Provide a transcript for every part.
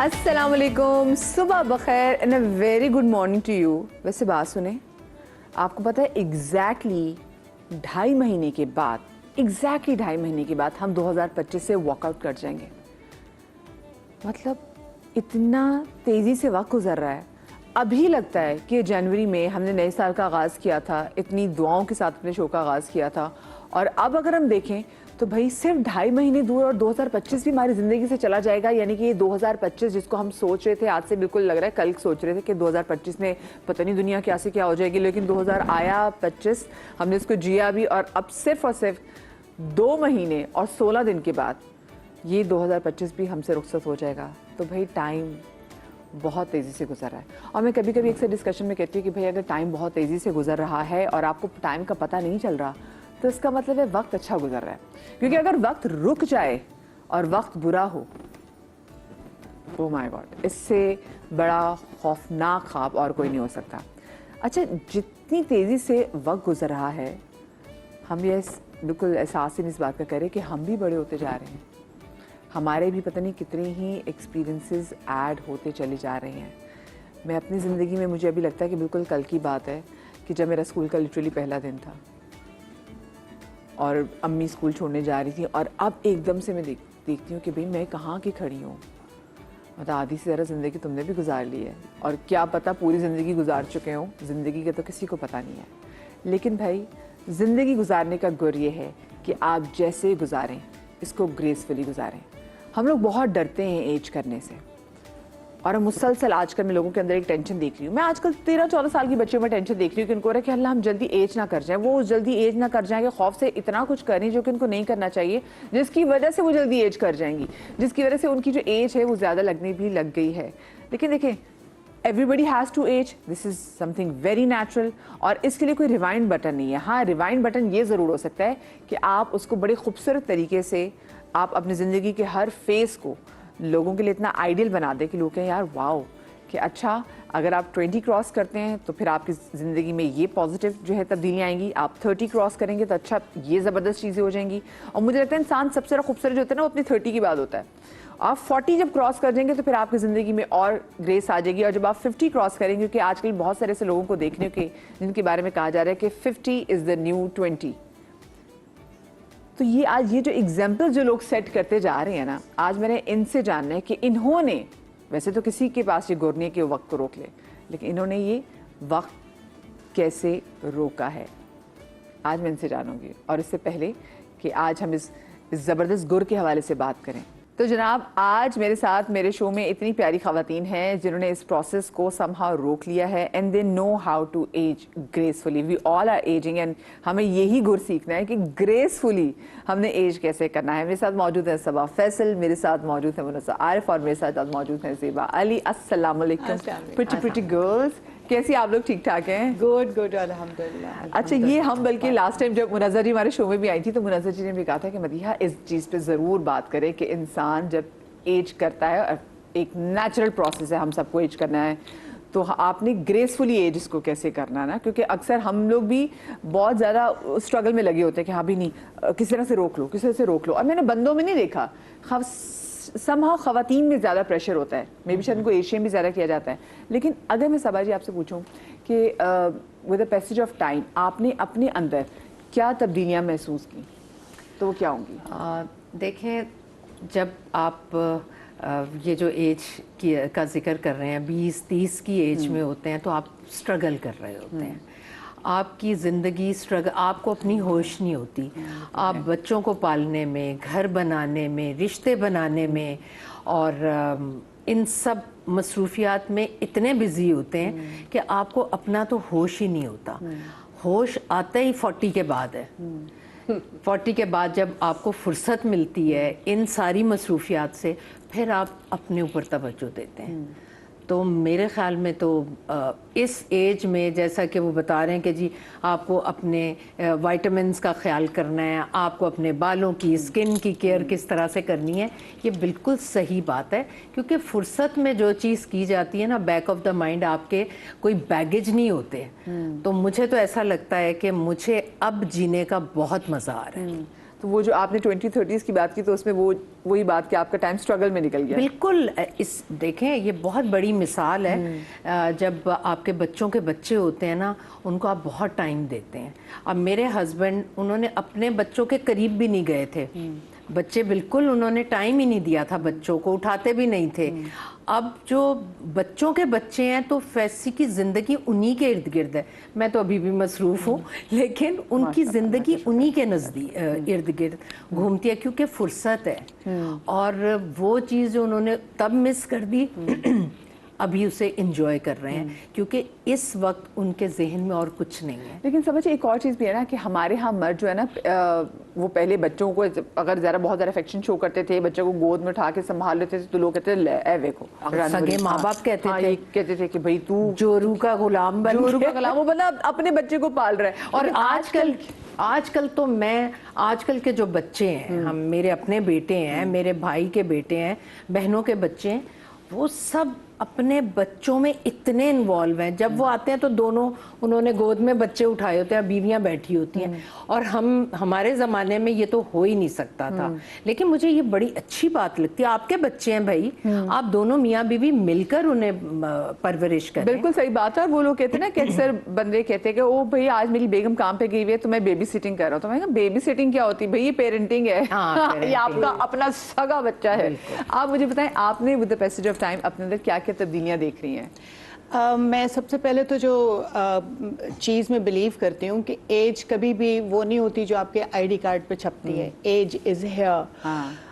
السلام علیکم, صبح بخیر and a very good morning to you. ویسے بات سنیں, آپ کو پتہ ہے ایگزیکٹلی 2.5 مہینے کے بعد ہم 2025 سے واک آؤٹ کر جائیں گے. مطلب اتنا تیزی سے وقت گزر رہا ہے. ابھی لگتا ہے کہ جنوری میں ہم نے نئے سال کا آغاز کیا تھا, اتنی دعاؤں کے ساتھ اپنے شو کا آغاز کیا تھا, اور اب اگر ہم دیکھیں تو بھائی صرف 2.5 مہینے دور اور 2025 بھی ہماری زندگی سے چلا جائے گا. یعنی کہ یہ 2025 جس کو ہم سوچ رہے تھے, آج سے بالکل لگ رہا ہے کل سوچ رہے تھے کہ 2025 میں پتہ نہیں دنیا کیا سے کیا ہو جائے گی, لیکن 2025 ہم نے اس کو جیا بھی, اور اب صرف 2 مہینے اور 16 دن کے بعد یہ 2025 بھی ہم سے رخصت ہو جائے گا. تو بھائی ٹائم بہت تیزی سے گزر رہا ہے. اور میں کبھی کبھی اکثر ڈسکشن میں کہتی ہوں کہ بھائی اگر ٹائم بہت تیزی سے گزر رہا ہے اور آپ کو ٹائم کا پتہ نہیں چل رہا, تو اس کا مطلب ہے وقت اچھا گزر رہا ہے. کیونکہ اگر وقت رک جائے اور وقت برا ہو, او مائی گاڈ, اس سے بڑا خوفناک خواب اور کوئی نہیں ہو سکتا. اچھا, جتنی تیزی سے وقت گزر رہا ہے, ہم یہ بالکل احساس ہی نہیں اس بات کا کریں کہ ہم بھی بڑے ہوتے جا رہے ہیں. ہمارے بھی پتہ نہیں کتنے ہی ایکسپیرینسز ایڈ ہوتے چلے جا رہے ہیں. میں اپنی زندگی میں, مجھے ابھی لگتا ہے کہ بالکل کل کی بات ہے کہ جب میرا اسکول کا لٹرلی پہلا دن تھا اور امی اسکول چھوڑنے جا رہی تھی, اور اب ایک دم سے میں دیکھتی ہوں کہ بھئی میں کہاں کی کھڑی ہوں. مطلب آدھی سے زیادہ زندگی تم نے بھی گزار لی ہے, اور کیا پتہ پوری زندگی گزار چکے ہوں. زندگی کا تو کسی کو پتہ نہیں ہے. لیکن بھائی زندگی گزارنے کا گر یہ ہے کہ آپ جیسے گزاریں اس کو گریسفلی گزاریں. ہم لوگ بہت ڈرتے ہیں ایج کرنے سے, اور ہم مسلسل آج کل میں لوگوں کے اندر ایک ٹینشن دیکھ رہی ہوں. میں آج کل 13-14 سال کی بچیوں میں ٹینشن دیکھ رہی ہوں کہ ان کو رہا کہ اللہ ہم جلدی ایج نہ کر جائیں. وہ جلدی ایج نہ کر جائیں کہ خوف سے اتنا کچھ کریں جو کہ ان کو نہیں کرنا چاہیے, جس کی وجہ سے وہ جلدی ایج کر جائیں گی, جس کی وجہ سے ان کی جو ایج ہے وہ زیادہ لگنے بھی لگ گئی ہے. لیکن دیکھیں, everybody has to age, this is something very natural, اور اس کے لیے کوئی ریوائنڈ بٹن نہیں ہے. ہاں, ریوائنڈ بٹن یہ ضرور ہو سکتا ہے کہ آپ اس کو بڑے خوبصورت طریقے سے آپ اپنی زندگی کے ہر فیز کو لوگوں کے لیے اتنا آئیڈیل بنا دیں کہ لوگ کہیں یار واؤ, کہ اچھا اگر آپ 20 کراس کرتے ہیں تو پھر آپ کی زندگی میں یہ پازیٹیو جو ہے تبدیلیاں آئیں گی. آپ 30 کراس کریں گے تو اچھا یہ زبردست چیزیں ہو جائیں گی. اور مجھے لگتا ہے انسان سب سے زیادہ خوبصورت جو ہوتا ہے نا وہ اپنی 30 کی بعد ہوتا ہے. آپ 40 جب کراس کر جائیں گے تو پھر آپ کی زندگی میں اور گریس آ جائے گی. اور جب آپ 50 کراس کریں گے, کیونکہ آج کل بہت سارے ایسے لوگوں کو دیکھنے کے جن کے بارے میں کہا جا رہا ہے کہ 50 از دا نیو 20, تو یہ آج یہ جو ایگزامپل جو لوگ سیٹ کرتے جا رہے ہیں نا, آج میں نے ان سے جاننا ہے کہ انہوں نے, ویسے تو کسی کے پاس یہ گر نہیں ہے کہ وہ وقت کو روک لے, لیکن انہوں نے یہ وقت کیسے روکا ہے, آج میں ان سے جانوں گی. اور اس سے پہلے کہ آج ہم اس زبردست گر کے حوالے سے بات کریں, تو جناب آج میرے ساتھ میرے شو میں اتنی پیاری خواتین ہیں جنہوں نے اس پروسیس کو somehow روک لیا ہے, and they know how to age gracefully. We all are ageing, and ہمیں یہی گر سیکھنا ہے کہ گریسفلی ہم نے ایج کیسے کرنا ہے. میرے ساتھ موجود ہے صبا فیصل, میرے ساتھ موجود ہے منزہ عارف, اور میرے ساتھ موجود ہیں زیبا علی. السلام علیکم پریٹی گرلز, کیسی آپ لوگ؟ ٹھیک ٹھاک ہیں؟ گڈ الحمدللہ. اچھا, یہ ہم بلکہ لاسٹ ٹائم جب منزہ جی ہمارے شو میں بھی آئی تھی تو منزہ جی نے بھی کہا تھا کہ مدیحہ اس چیز پہ ضرور بات کرے کہ انسان جب ایج کرتا ہے, ایک نیچرل پروسیس ہے, ہم سب کو ایج کرنا ہے, تو آپ نے گریسفلی ایج اس کو کیسے کرنا ہے نا, کیونکہ اکثر ہم لوگ بھی بہت زیادہ اسٹرگل میں لگے ہوتے ہیں کہ ہاں بھی نہیں, کسی طرح سے روک لو, کسی طرح سے روک لو. اور میں نے بندوں میں نہیں دیکھا, somehow خواتین میں زیادہ پریشر ہوتا ہے, میں بھی شاید ان کو ایشین بھی زیادہ کیا جاتا ہے. لیکن اگر میں صبا جی آپ سے پوچھوں کہ with a passage of time آپ نے اپنے اندر کیا تبدیلیاں محسوس کی, تو وہ کیا ہوں گی؟ دیکھیں, جب آپ یہ جو ایج کا ذکر کر رہے ہیں, 20-30 کی ایج میں ہوتے ہیں, تو آپ اسٹرگل کر رہے ہوتے ہیں. آپ کی زندگی اسٹرگل, آپ کو اپنی ہوش نہیں ہوتی. آپ بچوں کو پالنے میں, گھر بنانے میں, رشتے بنانے میں, اور ان سب مصروفیات میں اتنے بزی ہوتے ہیں کہ آپ کو اپنا تو ہوش ہی نہیں ہوتا. ہوش آتا ہی 40 کے بعد ہے. 40 کے بعد جب آپ کو فرصت ملتی ہے ان ساری مصروفیات سے, پھر آپ اپنے اوپر توجہ دیتے ہیں. تو میرے خیال میں تو اس ایج میں, جیسا کہ وہ بتا رہے ہیں کہ جی آپ کو اپنے وائٹامنس کا خیال کرنا ہے, آپ کو اپنے بالوں کی, اسکن کی کیئر کس طرح سے کرنی ہے, یہ بالکل صحیح بات ہے. کیونکہ فرصت میں جو چیز کی جاتی ہے نا, بیک آف دا مائنڈ آپ کے کوئی بیگیج نہیں ہوتے. تو مجھے تو ایسا لگتا ہے کہ مجھے اب جینے کا بہت مزہ آ رہا ہے. تو وہ جو آپ نے 20-30s کی بات کی تو اس میں وہی بات کہ آپ کا ٹائم اسٹرگل میں نکل گیا. بالکل. دیکھیں یہ بہت بڑی مثال ہے. جب آپ کے بچوں کے بچے ہوتے ہیں نا ان کو آپ بہت ٹائم دیتے ہیں. اب میرے ہسبینڈ انہوں نے اپنے بچوں کے قریب بھی نہیں گئے تھے. بچے بالکل انہوں نے ٹائم ہی نہیں دیا تھا, بچوں کو اٹھاتے بھی نہیں تھے. اب جو بچوں کے بچے ہیں تو فیسی کی زندگی انہی کے ارد گرد ہے. میں تو ابھی بھی مصروف ہوں لیکن ان کی زندگی انہی کے نزدیک ارد گرد گھومتی ہے کیونکہ فرصت ہے. اور وہ چیز جو انہوں نے تب مس کر دی ابھی اسے انجوائے کر رہے ہیں کیونکہ اس وقت ان کے ذہن میں اور کچھ نہیں ہے. لیکن سمجھے ایک اور چیز بھی ہے نا کہ ہمارے ہاں مرد جو ہے نا وہ پہلے بچوں کو اگر بہت زیادہ افیکشن شو کرتے تھے, بچوں کو گود میں اٹھا کے سنبھال لیتے تھے تو لوگ کہتے تھے اے ویکھو, سگے ماں باپ کہتے تھے کہ بھائی تو جورو کا غلام بن جورو کا غلام, وہ بندہ اپنے بچے کو پال رہا ہے. اور آج کل تو آج کل کے جو بچے ہیں, ہم میرے اپنے بیٹے ہیں, میرے بھائی کے بیٹے ہیں, بہنوں کے بچے ہیں, وہ سب اپنے بچوں میں اتنے انوالو ہیں. جب وہ آتے ہیں تو دونوں انہوں نے گود میں بچے اٹھائے ہوتے ہیں, بیویاں بیٹھی ہوتی ہیں. اور ہمارے زمانے میں یہ تو ہو ہی نہیں سکتا تھا. لیکن مجھے یہ بڑی اچھی بات لگتی ہے, آپ کے بچے ہیں بھائی, آپ دونوں میاں بیوی مل کر انہیں پرورش کریں. بالکل صحیح بات ہے. اور وہ لوگ کہتے ہیں نا کہ اکثر بندے کہتے ہیں کہ او بھائی آج میری بیگم کام پہ گئی ہوئی ہے تو میں بیبی سیٹنگ کر رہا ہوں. تو میں کہا بیبی سیٹنگ کیا ہوتی ہے بھائی, یہ پیرنٹنگ ہے, یہ آپ کا اپنا سگا بچہ ہے. آپ مجھے بتائیں آپ نے with the passage of time اپنے اندر کیا کیا تبدیلیاں دیکھ رہی ہیں؟ میں سب سے پہلے تو جو چیز میں بلیو کرتی ہوں کہ ایج کبھی بھی وہ نہیں ہوتی جو آپ کے آئی ڈی کارڈ پہ چھپتی ہے. Age is here.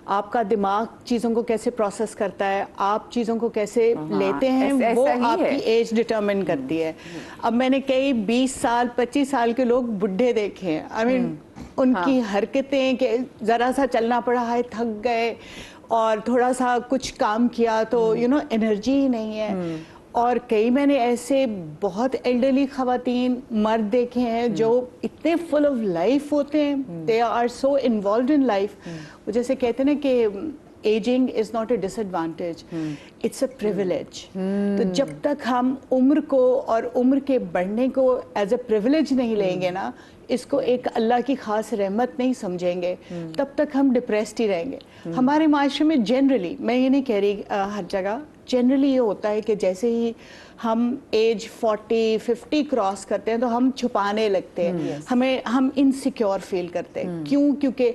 آپ کا دماغ چیزوں کو کیسے پروسیس کرتا ہے, آپ چیزوں کو کیسے لیتے ہیں, وہ آپ کی ایج ڈٹرمن کرتی ہے. اب میں نے کئی 20 سال 25 سال کے لوگ بڈھے دیکھے ہیں. آئی مین ان کی حرکتیں کہ ذرا سا چلنا پڑا ہے, تھک گئے, اور تھوڑا سا کچھ کام کیا تو انرجی ہی نہیں ہے. اور کئی میں نے ایسے بہت ایلڈرلی خواتین مرد دیکھے ہیں جو اتنے فل آف لائف ہوتے ہیں, they are so involved in life. وہ جیسے کہتے ہیں نا کہ ageing is not a disadvantage, it's a privilege. تو جب تک ہم عمر کو اور عمر کے بڑھنے کو ایز اے پریویلیج نہیں لیں گے نا, اس کو ایک اللہ کی خاص رحمت نہیں سمجھیں گے, تب تک ہم ڈپریسڈ ہی رہیں گے. ہمارے معاشرے میں جنرلی, میں یہ نہیں کہہ رہی ہر جگہ, جنرلی یہ ہوتا ہے کہ جیسے ہی ہم ایج 40-50 کراس کرتے ہیں تو ہم چھپانے لگتے ہیں, ہم انسیکیور فیل کرتے ہیں. کیوں؟ کیونکہ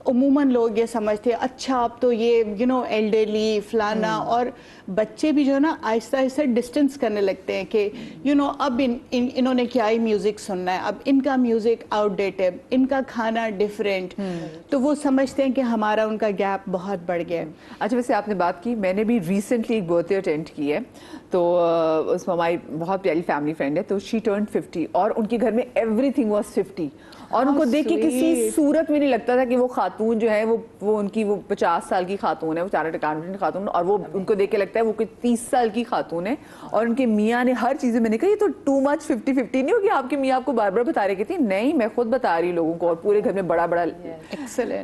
عموماً لوگ یہ سمجھتے ہیں اچھا اب تو یہ ایلڈرلی فلانا, اور بچے بھی جو ہے نا آہستہ آہستہ ڈسٹینس کرنے لگتے ہیں کہ اب انہوں نے کیا ہی میوزک سننا ہے, اب ان کا میوزک آؤٹ ڈیٹڈ, ان کا کھانا ڈفرینٹ. تو وہ سمجھتے ہیں کہ ہمارا ان کا گیپ بہت بڑھ گیا. اچھا ویسے آپ نے بات کی, میں نے بھی ریسنٹلی ایک برتھ ڈے اٹینڈ کی ہے, تو اس میں ہماری بہت پیاری فیملی فرینڈ ہے, تو شی ٹرنڈ 50 اور ان کے گھر میں ایوری تھنگ واز 50. اور ان کو دیکھ کے کسی صورت میں نہیں لگتا تھا کہ وہ خاتون جو ہے وہ ان کی وہ 50 سال کی خاتون ہے, وہ چارٹرڈ اکاؤنٹنٹ خاتون, اور وہ ان کو دیکھ کے لگتا ہے وہ کوئی 30 سال کی خاتون ہے. اور ان کے میاں نے ہر چیز میں نے کہا یہ تو ٹو مچ 50-50 نہیں ہوگی, آپ کے میاں آپ کو بار بار بتا رہے کہ نہیں میں خود بتا رہی لوگوں کو, اور پورے گھر میں بڑا بڑا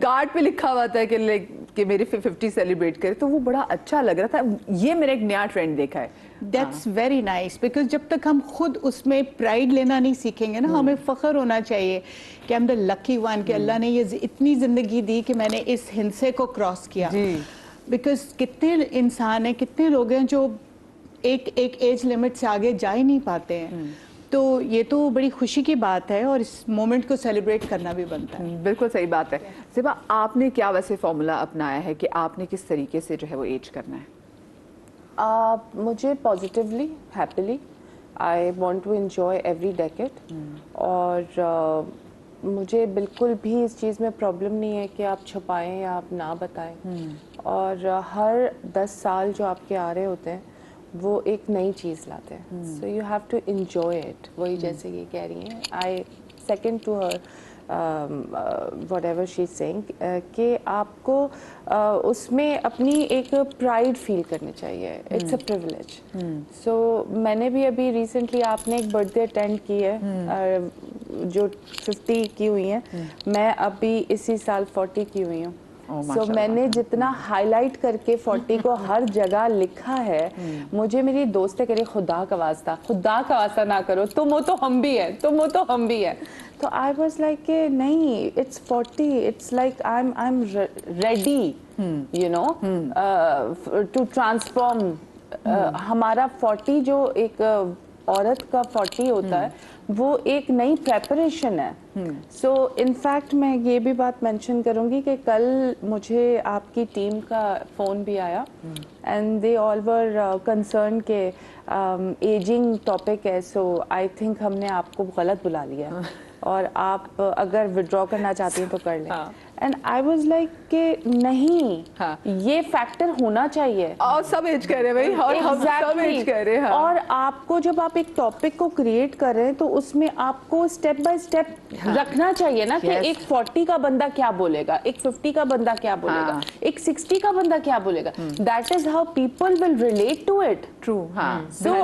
کارڈ پہ لکھا ہوا تھا کہ میرے 50 سیلیبریٹ کرے. تو وہ بڑا اچھا لگ رہا تھا. یہ میں نے ایک نیا ٹرینڈ دیکھا ہے. دیٹس ویری نائس, بیکاز جب تک ہم خود اس میں پرائڈ لینا نہیں سیکھیں گے نا, ہمیں فخر ہونا چاہیے کہ I'm the lucky one, کہ اللہ نے یہ اتنی زندگی دی کہ میں نے اس ہندسے کو کراس کیا. بیکاز کتنے انسان ہیں, کتنے لوگ ہیں جو ایک ایج لمٹ سے آگے جا ہی نہیں پاتے ہیں. تو یہ تو بڑی خوشی کی بات ہے, اور اس مومنٹ کو سیلیبریٹ کرنا بھی بنتا ہے. بالکل صحیح بات ہے. زیبا آپ نے کیا ویسے فارمولا اپنایا ہے کہ آپ نے کس طریقے سے جو ہے وہ ایج کرنا ہے؟ مجھے positively, happily, I want to enjoy every decade. اور مجھے بالکل بھی اس چیز میں پرابلم نہیں ہے کہ آپ چھپائیں یا آپ نہ بتائیں. اور ہر 10 سال جو آپ کے آ رہے ہوتے ہیں وہ ایک نئی چیز لاتے ہیں. So you have to enjoy it. وہی جیسے یہ کہہ رہی ہیں, I second to her whatever she is saying, کہ آپ کو اس میں اپنی ایک پرائڈ فیل کرنی چاہیے. It's a privilege. سو میں نے بھی ابھی ریسنٹلی, آپ نے ایک برتھ ڈے اٹینڈ کی ہے جو 50 کی ہوئی ہیں, میں ابھی اسی سال 40 کی ہوئی ہوں. सो मैंने जितना हाईलाइट करके 40 को हर जगह लिखा है, मुझे मेरी दोस्तें कह रही खुदा का वास्ता ना करो, तुम हो तो हम भी है, तुम हो तो हम भी है. तो आई वॉज लाइक कि नहीं, it's 40, it's like I am ready you know to transform. हमारा 40 जो एक औरत का 40 होता है, वो एक नई प्रेपरेशन है. सो इनफैक्ट मैं ये भी बात मेंशन करूंगी कि कल मुझे आपकी टीम का फ़ोन भी आया and they all were concern के एजिंग टॉपिक है, सो आई थिंक हमने आपको गलत बुला लिया और आप अगर विड्रॉ करना चाहती हैं तो कर लें. एंड आई वॉज लाइक कि नहीं, ये फैक्टर होना चाहिए. और सब एज कर रहे हैं भाई, और हम सब एज कर रहे हैं. और आपको जब आप एक टॉपिक को क्रिएट कर रहे हैं तो उसमें आपको स्टेप बाय स्टेप रखना चाहिए ना कि एक 40 का बंदा क्या बोलेगा, एक 50 का बंदा क्या बोलेगा, एक 60 का बंदा क्या बोलेगा. That is how people will relate to it. True. So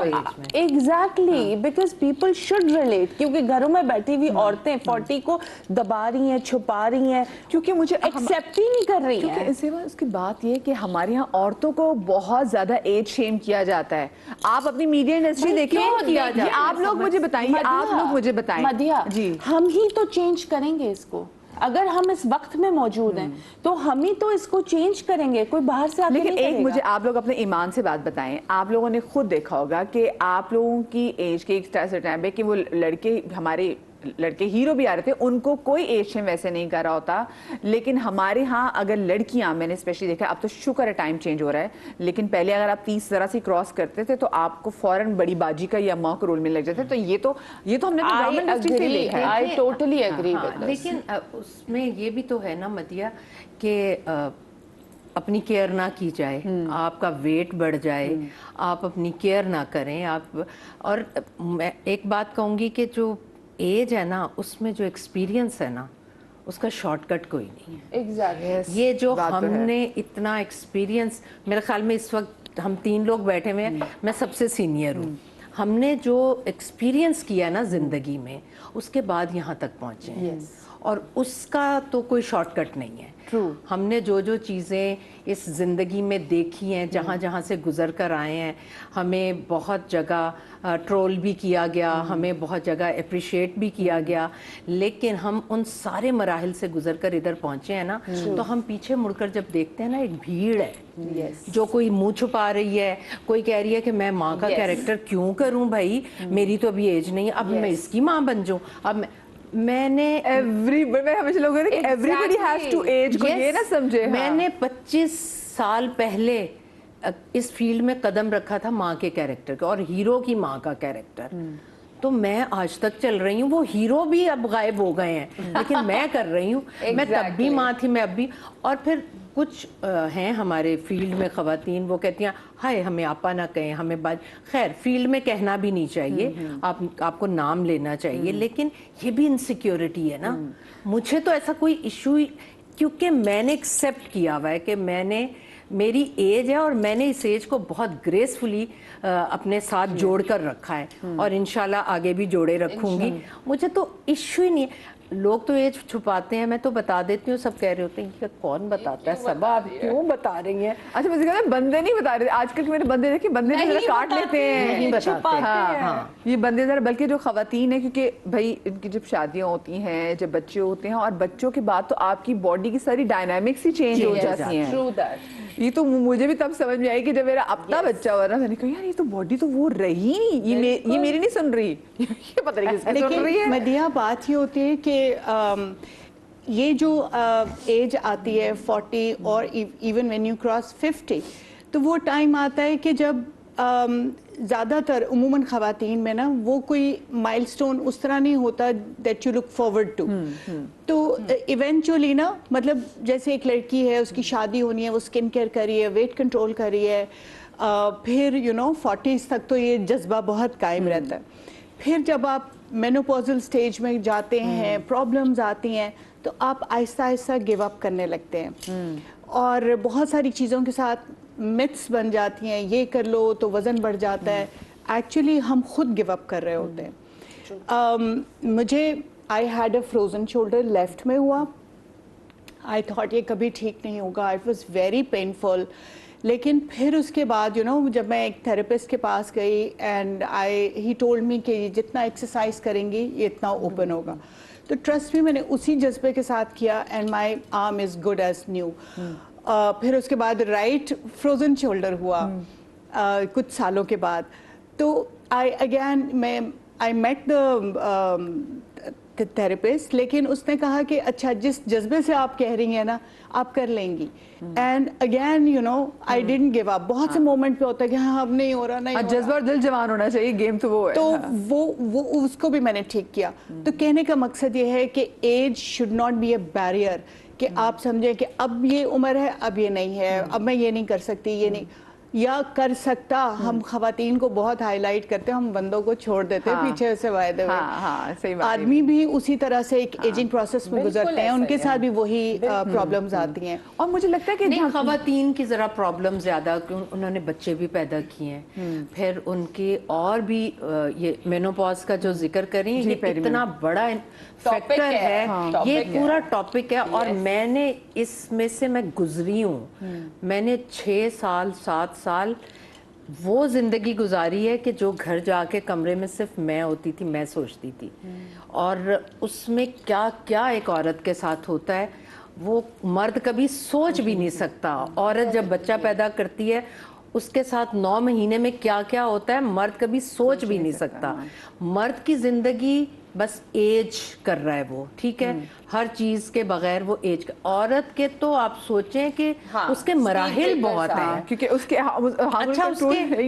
exactly, because people should relate, क्योंकि घरों में बैठी हुई औरतें 40 को दबा रही हैं, छुपा रही हैं, क्योंकि मुझे एक्सेप्ट ही नहीं कर रही क्योंकि हैं. इससे उसकी बात ये कि हमारे यहाँ औरतों को बहुत ज्यादा एज शेम किया जाता है. आप अपनी मीडिया इंडस्ट्री देखिए, आप लोग मुझे बताइए, आप लोग मुझे बताएं. मदिया जी, हम ही तो चेंज करेंगे इसको. अगर हम इस वक्त में मौजूद हैं तो हम ही तो इसको चेंज करेंगे, कोई बाहर से आके लेकिन नहीं एक करेगा. मुझे आप लोग अपने ईमान से बात बताएं. आप लोगों ने खुद देखा होगा कि आप लोगों की एज के एक टाइम पे कि वो लड़के, हमारे लड़के हीरो भी आ रहे थे, उनको कोई एज शेम वैसे नहीं कर रहा होता. लेकिन हमारे यहाँ अगर लड़कियां, मैंने स्पेशली देखा, अब तो शुक्र है टाइम चेंज हो रहा है, लेकिन पहले अगर आप 30 जरा सी क्रॉस करते थे तो आपको फौरन बड़ी बाजी का या माँ का रोल में लग जाते. तो ये तो हमने ड्रामा इंडस्ट्री से देखा है. I totally agree with this. लेकिन उसमें ये भी तो है ना मदिया कि अपनी केयर ना की जाए, आपका वेट बढ़ जाए, आप अपनी केयर ना करें आप. और मैं एक बात कहूँगी कि जो एज है ना, उसमें जो एक्सपीरियंस है ना, उसका शॉर्टकट कोई नहीं है. एग्जैक्टली. ये जो हमने इतना एक्सपीरियंस, मेरे ख्याल में इस वक्त हम 3 लोग बैठे हुए हैं, मैं सबसे सीनियर हूँ. हमने जो एक्सपीरियंस किया ना जिंदगी में, उसके बाद यहाँ तक पहुँचे हैं. और उसका तो कोई शॉर्टकट नहीं है. ट्रू. हमने जो चीज़ें इस ज़िंदगी में देखी हैं, जहाँ से गुजर कर आए हैं, हमें बहुत जगह ट्रोल भी किया गया, हमें बहुत जगह अप्रिशिएट भी किया गया, लेकिन हम उन सारे मराहिल से गुजर कर इधर पहुँचे हैं ना, तो हम पीछे मुड़कर जब देखते हैं ना, एक भीड़ है जो कोई मुंह छुपा रही है, कोई कह रही है कि मैं माँ का कैरेक्टर क्यों करूँ भाई, मेरी तो अभी एज नहीं है, अब मैं इसकी माँ बन जाऊँ. अब मैंने एवरीबॉडी हैज टू एज को ये ना समझे. मैंने 25 साल पहले इस फील्ड में कदम रखा था माँ के कैरेक्टर का, और हीरो की माँ का कैरेक्टर. तो मैं आज तक चल रही हूँ. वो हीरो भी अब गायब हो गए हैं, लेकिन मैं कर रही हूँ. मैं तब भी माँ थी, मैं अब भी. और फिर कुछ हैं हमारे फील्ड में ख़वातीन, वो कहती हैं हाय हमें आपा ना कहें, हमें बात. खैर, फील्ड में कहना भी नहीं चाहिए, आपको नाम लेना चाहिए, लेकिन ये भी इनसिक्योरिटी है ना. मुझे तो ऐसा कोई इशू, क्योंकि मैंने एक्सेप्ट किया हुआ है कि मेरी एज है और मैंने इस एज को बहुत ग्रेसफुली अपने साथ जोड़ कर रखा है, और इंशाल्लाह आगे भी जोड़े रखूंगी. मुझे तो इश्यू ही नहीं है. लोग तो एज छुपाते हैं, मैं तो बता देती हूँ. सब कह रहे होते हैं कि कौन बताता है, सब आप क्यों बता रही हैं. अच्छा, मुझे कहता है बंदे नहीं बता रहे. आजकल के मेरे बंदे देखिए, बंदे जरा काट लेते हैं, नहीं बताते. हाँ, ये बंदे जरा, बल्कि जो खवातीन है, क्योंकि भाई इनकी जब शादियां होती हैं, जब बच्चे होते हैं, और बच्चों के बाद तो आपकी बॉडी की सारी डायनामिक्स ही चेंज हो जाती हैं. True that. ये तो मुझे भी तब समझ में आई कि जब मेरा अपना बच्चा हुआ ना, मैंने कहा यार ये तो बॉडी तो वो रही नहीं, ये मेरी नहीं सुन रही. ये पता नहीं किसकी सुन रही है. मदिया, बात ये होती है कि ये जो एज आती है 40 और इवन व्हेन यू क्रॉस 50, तो वो टाइम आता है कि जब ज़्यादातर उमूमन ख़वातीन में ना वो कोई माइलस्टोन उस तरह नहीं होता that you look forward to. तो इवेंचुअली ना, मतलब जैसे एक लड़की है, उसकी शादी होनी है, वो स्किन केयर कर रही है, वेट कंट्रोल कर रही है, फिर 40s तक तो ये जज्बा बहुत कायम रहता है. फिर जब आप मेनोपॉजल स्टेज में जाते हैं, प्रॉब्लम्स आती हैं, तो आप आहिस्ता आहिस्ता गिव अप करने लगते हैं, और बहुत सारी चीज़ों के साथ मिथ्स बन जाती हैं. ये कर लो तो वज़न बढ़ जाता है. एक्चुअली हम खुद गिव अप कर रहे होते हैं. मुझे I had a frozen shoulder left में हुआ. आई थॉट ये कभी ठीक नहीं होगा, इट वॉज वेरी पेनफुल। लेकिन फिर उसके बाद जब मैं एक थेरेपिस्ट के पास गई एंड ही टोल्ड मी कि जितना एक्सरसाइज करेंगी ये इतना ओपन होगा, तो ट्रस्ट भी मैंने उसी जज्बे के साथ किया and my arm is good as new. फिर उसके बाद राइट फ्रोजन शोल्डर हुआ कुछ सालों के बाद। तो आई मेट द थेरेपिस्ट, लेकिन उसने कहा कि अच्छा जिस जज्बे से आप कह रही हैं ना आप कर लेंगी। And again I didn't give up. बहुत से मोमेंट पे होता है कि हाँ अब नहीं हो रहा, नहीं हो जज्बा और दिल जवान होना चाहिए, गेम तो वो है। तो वो उसको भी मैंने ठीक किया। तो कहने का मकसद ये है कि age should not be a barrier, कि आप समझे कि अब ये उम्र है, अब ये नहीं है, अब मैं ये नहीं कर सकती, ये नहीं या कर सकता। हम खवातीन को बहुत हाईलाइट करते हैं, हम बंदों को छोड़ देते हैं पीछे से वायदे हुए। सही बात है। आदमी भी उसी तरह से एक एजिंग प्रोसेस में गुजरते हैं, उनके साथ भी वही प्रॉब्लम्स आती हैं। और मुझे लगता है कि नहीं, खवातीन की जरा प्रॉब्लम ज्यादा, उन्होंने बच्चे भी पैदा किए हैं, फिर उनके और भी ये मेनोपॉज का जो जिक्र करें, ये इतना बड़ा फैक्टर है, ये पूरा टॉपिक है। और मैंने इसमें से मैं गुजरी हूँ, मैंने 6 साल 7 साल वो जिंदगी गुजारी है कि जो घर जाके कमरे में सिर्फ मैं होती थी, मैं सोचती थी। और उसमें क्या क्या एक औरत के साथ होता है वो मर्द कभी सोच भी नहीं सकता। औरत जब बच्चा पैदा करती है उसके साथ 9 महीने में क्या क्या होता है मर्द कभी सोच भी नहीं सकता। मर्द की जिंदगी बस एज कर रहा है वो, ठीक है, हर चीज के बगैर वो एज कर। औरत के तो आप सोचें कि उसके मराहिल बहुत हैं, क्योंकि उसके अच्छा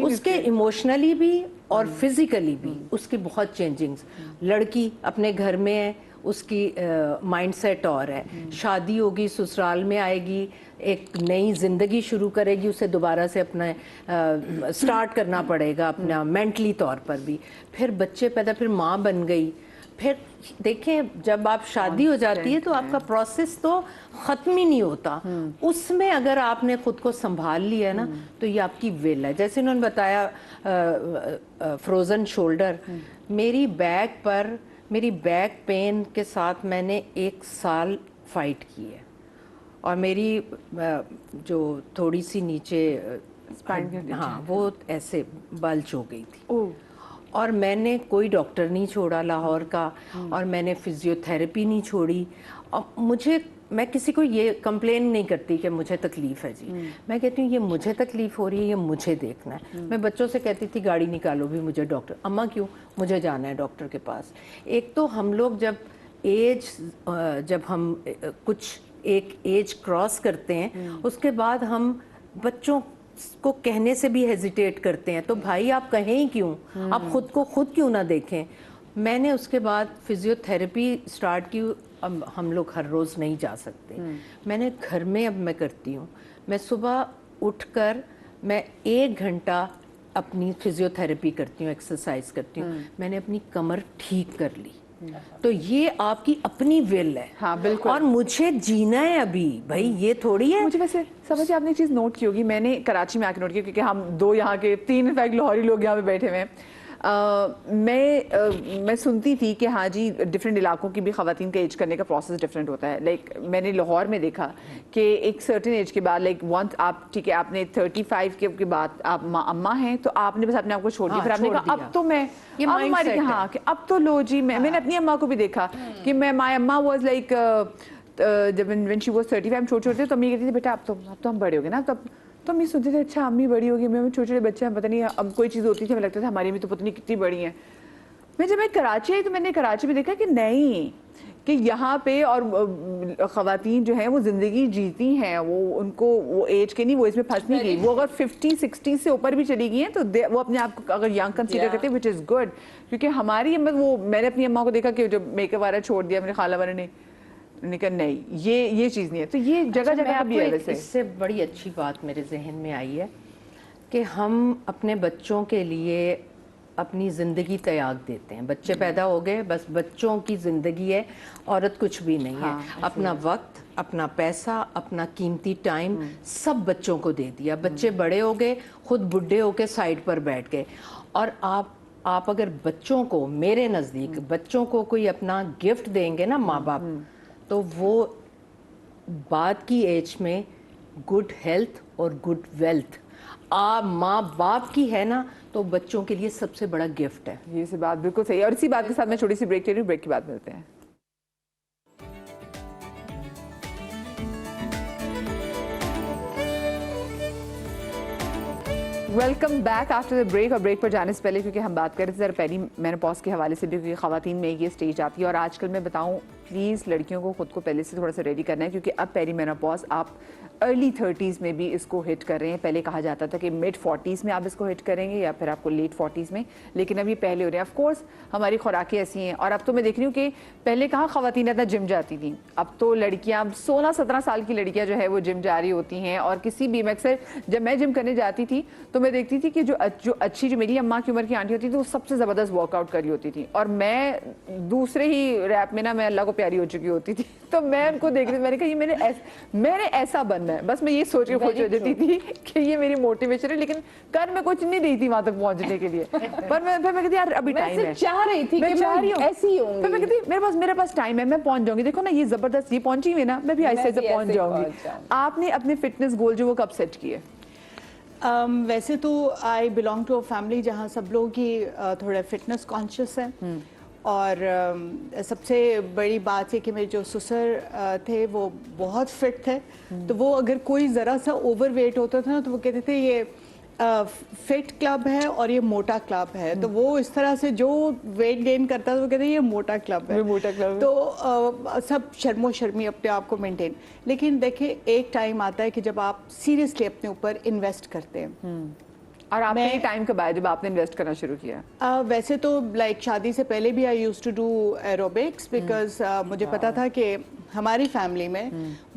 उसके इमोशनली भी और फिजिकली भी उसकी बहुत चेंजिंग्स। लड़की अपने घर में है, उसकी माइंडसेट और है, शादी होगी, ससुराल में आएगी, एक नई जिंदगी शुरू करेगी, उसे दोबारा से अपना स्टार्ट करना पड़ेगा अपना मेंटली तौर पर भी। फिर बच्चे पैदा, फिर माँ बन गई, फिर देखें जब आप शादी हो जाती है तो आपका प्रोसेस तो ख़त्म ही नहीं होता। उसमें अगर आपने खुद को संभाल लिया ना तो ये आपकी विल है। जैसे उन्होंने बताया फ्रोज़न शोल्डर, मेरी बैक पर मेरी बैक पेन के साथ मैंने 1 साल फाइट की है। और मेरी जो थोड़ी सी नीचे हाँ वो ऐसे बल्ज हो गई थी। और मैंने कोई डॉक्टर नहीं छोड़ा लाहौर का, और मैंने फिजियोथेरेपी नहीं छोड़ी। और मैं किसी को ये कंप्लेन नहीं करती कि मुझे तकलीफ़ है जी, मैं कहती हूँ ये मुझे तकलीफ़ हो रही है, ये मुझे देखना है। मैं बच्चों से कहती थी गाड़ी निकालो भी, मुझे डॉक्टर, अम्मा क्यों, मुझे जाना है डॉक्टर के पास। एक तो हम लोग जब हम कुछ एक एज क्रॉस करते हैं उसके बाद हम बच्चों को कहने से भी हेजिटेट करते हैं, तो भाई आप कहें ही क्यों, आप खुद को खुद क्यों ना देखें। मैंने उसके बाद फिजियोथेरेपी स्टार्ट की। अब हम लोग हर रोज़ नहीं जा सकते, मैंने घर में अब मैं करती हूँ। मैं सुबह उठकर मैं 1 घंटा अपनी फिजियोथेरेपी करती हूँ, एक्सरसाइज करती हूँ। मैंने अपनी कमर ठीक कर ली। तो ये आपकी अपनी विल है। हाँ बिल्कुल। और मुझे जीना है अभी, भाई ये थोड़ी है। मुझे वैसे समझिए आपने एक चीज़ नोट की होगी, मैंने कराची में आके नोट की, क्योंकि हम 2 यहाँ के 3 इनफैक्ट लाहौरी लोग यहाँ पे बैठे हुए हैं। मैं सुनती थी कि हाँ जी डिफरेंट इलाकों की भी ख़वातीन का एज करने का प्रोसेस डिफरेंट होता है। लाइक मैंने लाहौर में देखा कि एक सर्टेन एज के बाद, लाइक वंस आप ठीक है आपने 35 के बाद आप अम्मा हैं तो आपने बस अपने आप को छोड़ दिया। फिर आपने कहा अब तो मैं ये अब हमारे mindset यहाँ कि अब तो लो जी, मैंने अपनी अम्मा को भी देखा कि माई अम्मा वॉज लाइक जब व्हेन शी वाज 35 छोटे थे तो अम्मी कहती थी बेटा अब तो हम बड़े हो गए ना। तो अम्मी सोचते थे अच्छा अम्मी बड़ी होगी, मैं छोटे छोटे बच्चे हैं, पता नहीं अब कोई चीज़ होती थी हमें लगता था हमारी भी तो पता नहीं कितनी बड़ी हैं। जब मैं कराची आई तो मैंने कराची में देखा कि नहीं, कि यहाँ पे और ख़वातीन जो हैं वो ज़िंदगी जीती हैं, वो उनको वो एज के नहीं, वो इसमें फंस नहीं गई। वो अगर 50-60 से ऊपर भी चली गई हैं तो वो अपने आप को अगर यंग कंसीडर करते हैं, विच इज़ गुड। क्योंकि हमारी मैंने अपनी अम्मा को देखा कि जब मेकअप वाला छोड़ दिया, मेरे खाला वाले ने कहा नहीं ये चीज़ नहीं है। तो ये जगह जगह भी है। वैसे इससे बड़ी अच्छी बात मेरे जहन में आई है कि हम अपने बच्चों के लिए अपनी ज़िंदगी त्याग देते हैं। बच्चे पैदा हो गए, बस बच्चों की ज़िंदगी है, औरत कुछ भी नहीं है। अपना वक्त, अपना पैसा, अपना कीमती टाइम सब बच्चों को दे दिया। बच्चे बड़े हो गए, खुद बुढ़े होके साइड पर बैठ गए। और आप अगर बच्चों को, मेरे नज़दीक बच्चों को कोई अपना गिफ्ट देंगे ना माँ बाप, तो वो بعد کی ایج میں گڈ ہیلتھ اور گڈ ویلتھ آپ ماں باپ کی ہے نا تو بچوں کے لیے سب سے بڑا گفٹ ہے. یہ سی بات بالکل صحیح ہے. اور اسی بات کے ساتھ میں چھوٹی سی بریک لے رہی ہوں, بریک کے بعد ملتے ہیں. Welcome back after the break. اور بریک پر جانے سے پہلے کیونکہ ہم بات کر رہے تھے ذرا پہلی مینوپاز کے حوالے سے بھی, کیونکہ خواتین میں یہ اسٹیج آتی ہے. اور آج کل میں بتاؤں پلیز لڑکیوں کو خود کو پہلے سے تھوڑا سا ریڈی کرنا ہے, کیونکہ اب پیری مینوپاز آپ ارلی 30s میں بھی اس کو ہٹ کر رہے ہیں. پہلے کہا جاتا تھا کہ مڈ 40s میں آپ اس کو ہٹ کریں گے یا پھر آپ کو لیٹ 40s میں, لیکن اب یہ پہلے ہو رہے ہیں. آف کورس ہماری خوراکیں ایسی ہیں. اور اب تو میں دیکھ رہی ہوں کہ پہلے کہاں خواتین اتنا جم جاتی تھیں, اب تو لڑکیاں 16-17 سال کی لڑکیاں جو ہے وہ جم جا رہی ہوتی ہیں. اور کسی بھی, میں اکثر جب میں جم کرنے جاتی تھی تو میں دیکھتی تھی کہ جو اچھی جو میری اماں کی عمر کی آنٹی ہوتی تھی وہ سب سے زبردست ورک آؤٹ کر رہی ہوتی تھی, اور میں دوسرے ہی ریپ میں نا میں اللہ کو پیاری ہو چکی ہوتی تھی. تو میں ان کو دیکھ رہی تھی, میں نے کہا یہ میں نے ایسا بننا ہے. بس میں یہ سوچ کے خوش ہو جاتی تھی کہ یہ میری موٹیویشن ہے, لیکن کر میں کچھ نہیں رہی تھی وہاں تک پہنچنے کے لیے. پر میں کہتی یار ابھی ٹائم ہے, چاہ رہی تھی کہ میں ایسی ہوں پھر میں کہتی میرے پاس ٹائم ہے, میں پہنچ جاؤں گی. دیکھو نا یہ زبردست, یہ پہنچی ہوئی نا, میں بھی ایسے ایسے پہنچ جاؤں گی. آپ نے اپنے فٹنس گول جو وہ کب سیٹ کیے؟ ویسے تو I belong to a family جہاں سب لوگ ہی تھوڑا فٹنس کانشیس ہیں. اور سب سے بڑی بات ہے کہ میرے جو سسر تھے وہ بہت فٹ تھے. تو وہ اگر کوئی ذرا سا اوور ویٹ ہوتا تھا نا تو وہ کہتے تھے یہ فٹ کلب ہے اور یہ موٹا کلب ہے. تو وہ اس طرح سے جو ویٹ گین کرتا تھا وہ کہتے ہیں یہ موٹا کلب ہے. تو سب شرم و شرمی اپنے آپ کو مینٹین. لیکن دیکھیں ایک ٹائم آتا ہے کہ جب آپ سیریسلی اپنے اوپر انویسٹ کرتے ہیں. اور آپ نے ٹائم کب آیا جب آپ نے انویسٹ کرنا شروع کیا؟ ویسے تو لائک شادی سے پہلے بھی I used to do aerobics, because مجھے پتا تھا کہ ہماری فیملی میں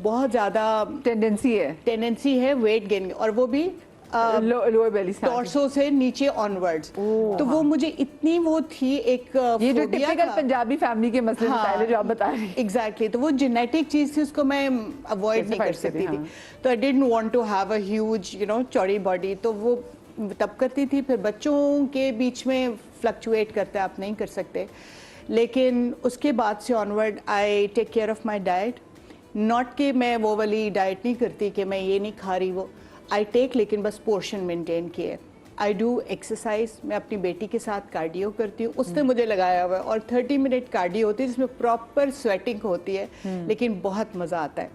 بہت زیادہ ٹینڈنسی ہے ویٹ گین, اور وہ بھی لوور بیلی ٹورسو سے نیچے آنورڈز. تو وہ مجھے اتنی وہ تھی ایک یہ جو ٹپیکل پنجابی فیملی کے مسئلے مسائل جو آپ بتا رہے ہیں. ایگزیکٹلی, تو وہ جینیٹک چیز تھی, اس کو میں اوائڈ نہیں کر سکتی تھی. تو I didn't want to have a huge چوڑی باڈی. تو وہ تب کرتی تھی. پھر بچوں کے بیچ میں فلکچویٹ کرتے آپ نہیں کر سکتے. لیکن اس کے بعد سے onward I take care of my diet. Not کہ میں وہ والی ڈائٹ نہیں کرتی کہ میں یہ نہیں کھا رہی, وہ آئی ٹیک, لیکن بس پورشن مینٹین کیے. I do exercise. میں اپنی بیٹی کے ساتھ کارڈیو کرتی ہوں, اس نے مجھے لگایا ہوا ہے, اور 30 منٹ کارڈیو ہوتی ہے جس میں پراپر سویٹنگ ہوتی ہے, لیکن بہت مزہ آتا ہے.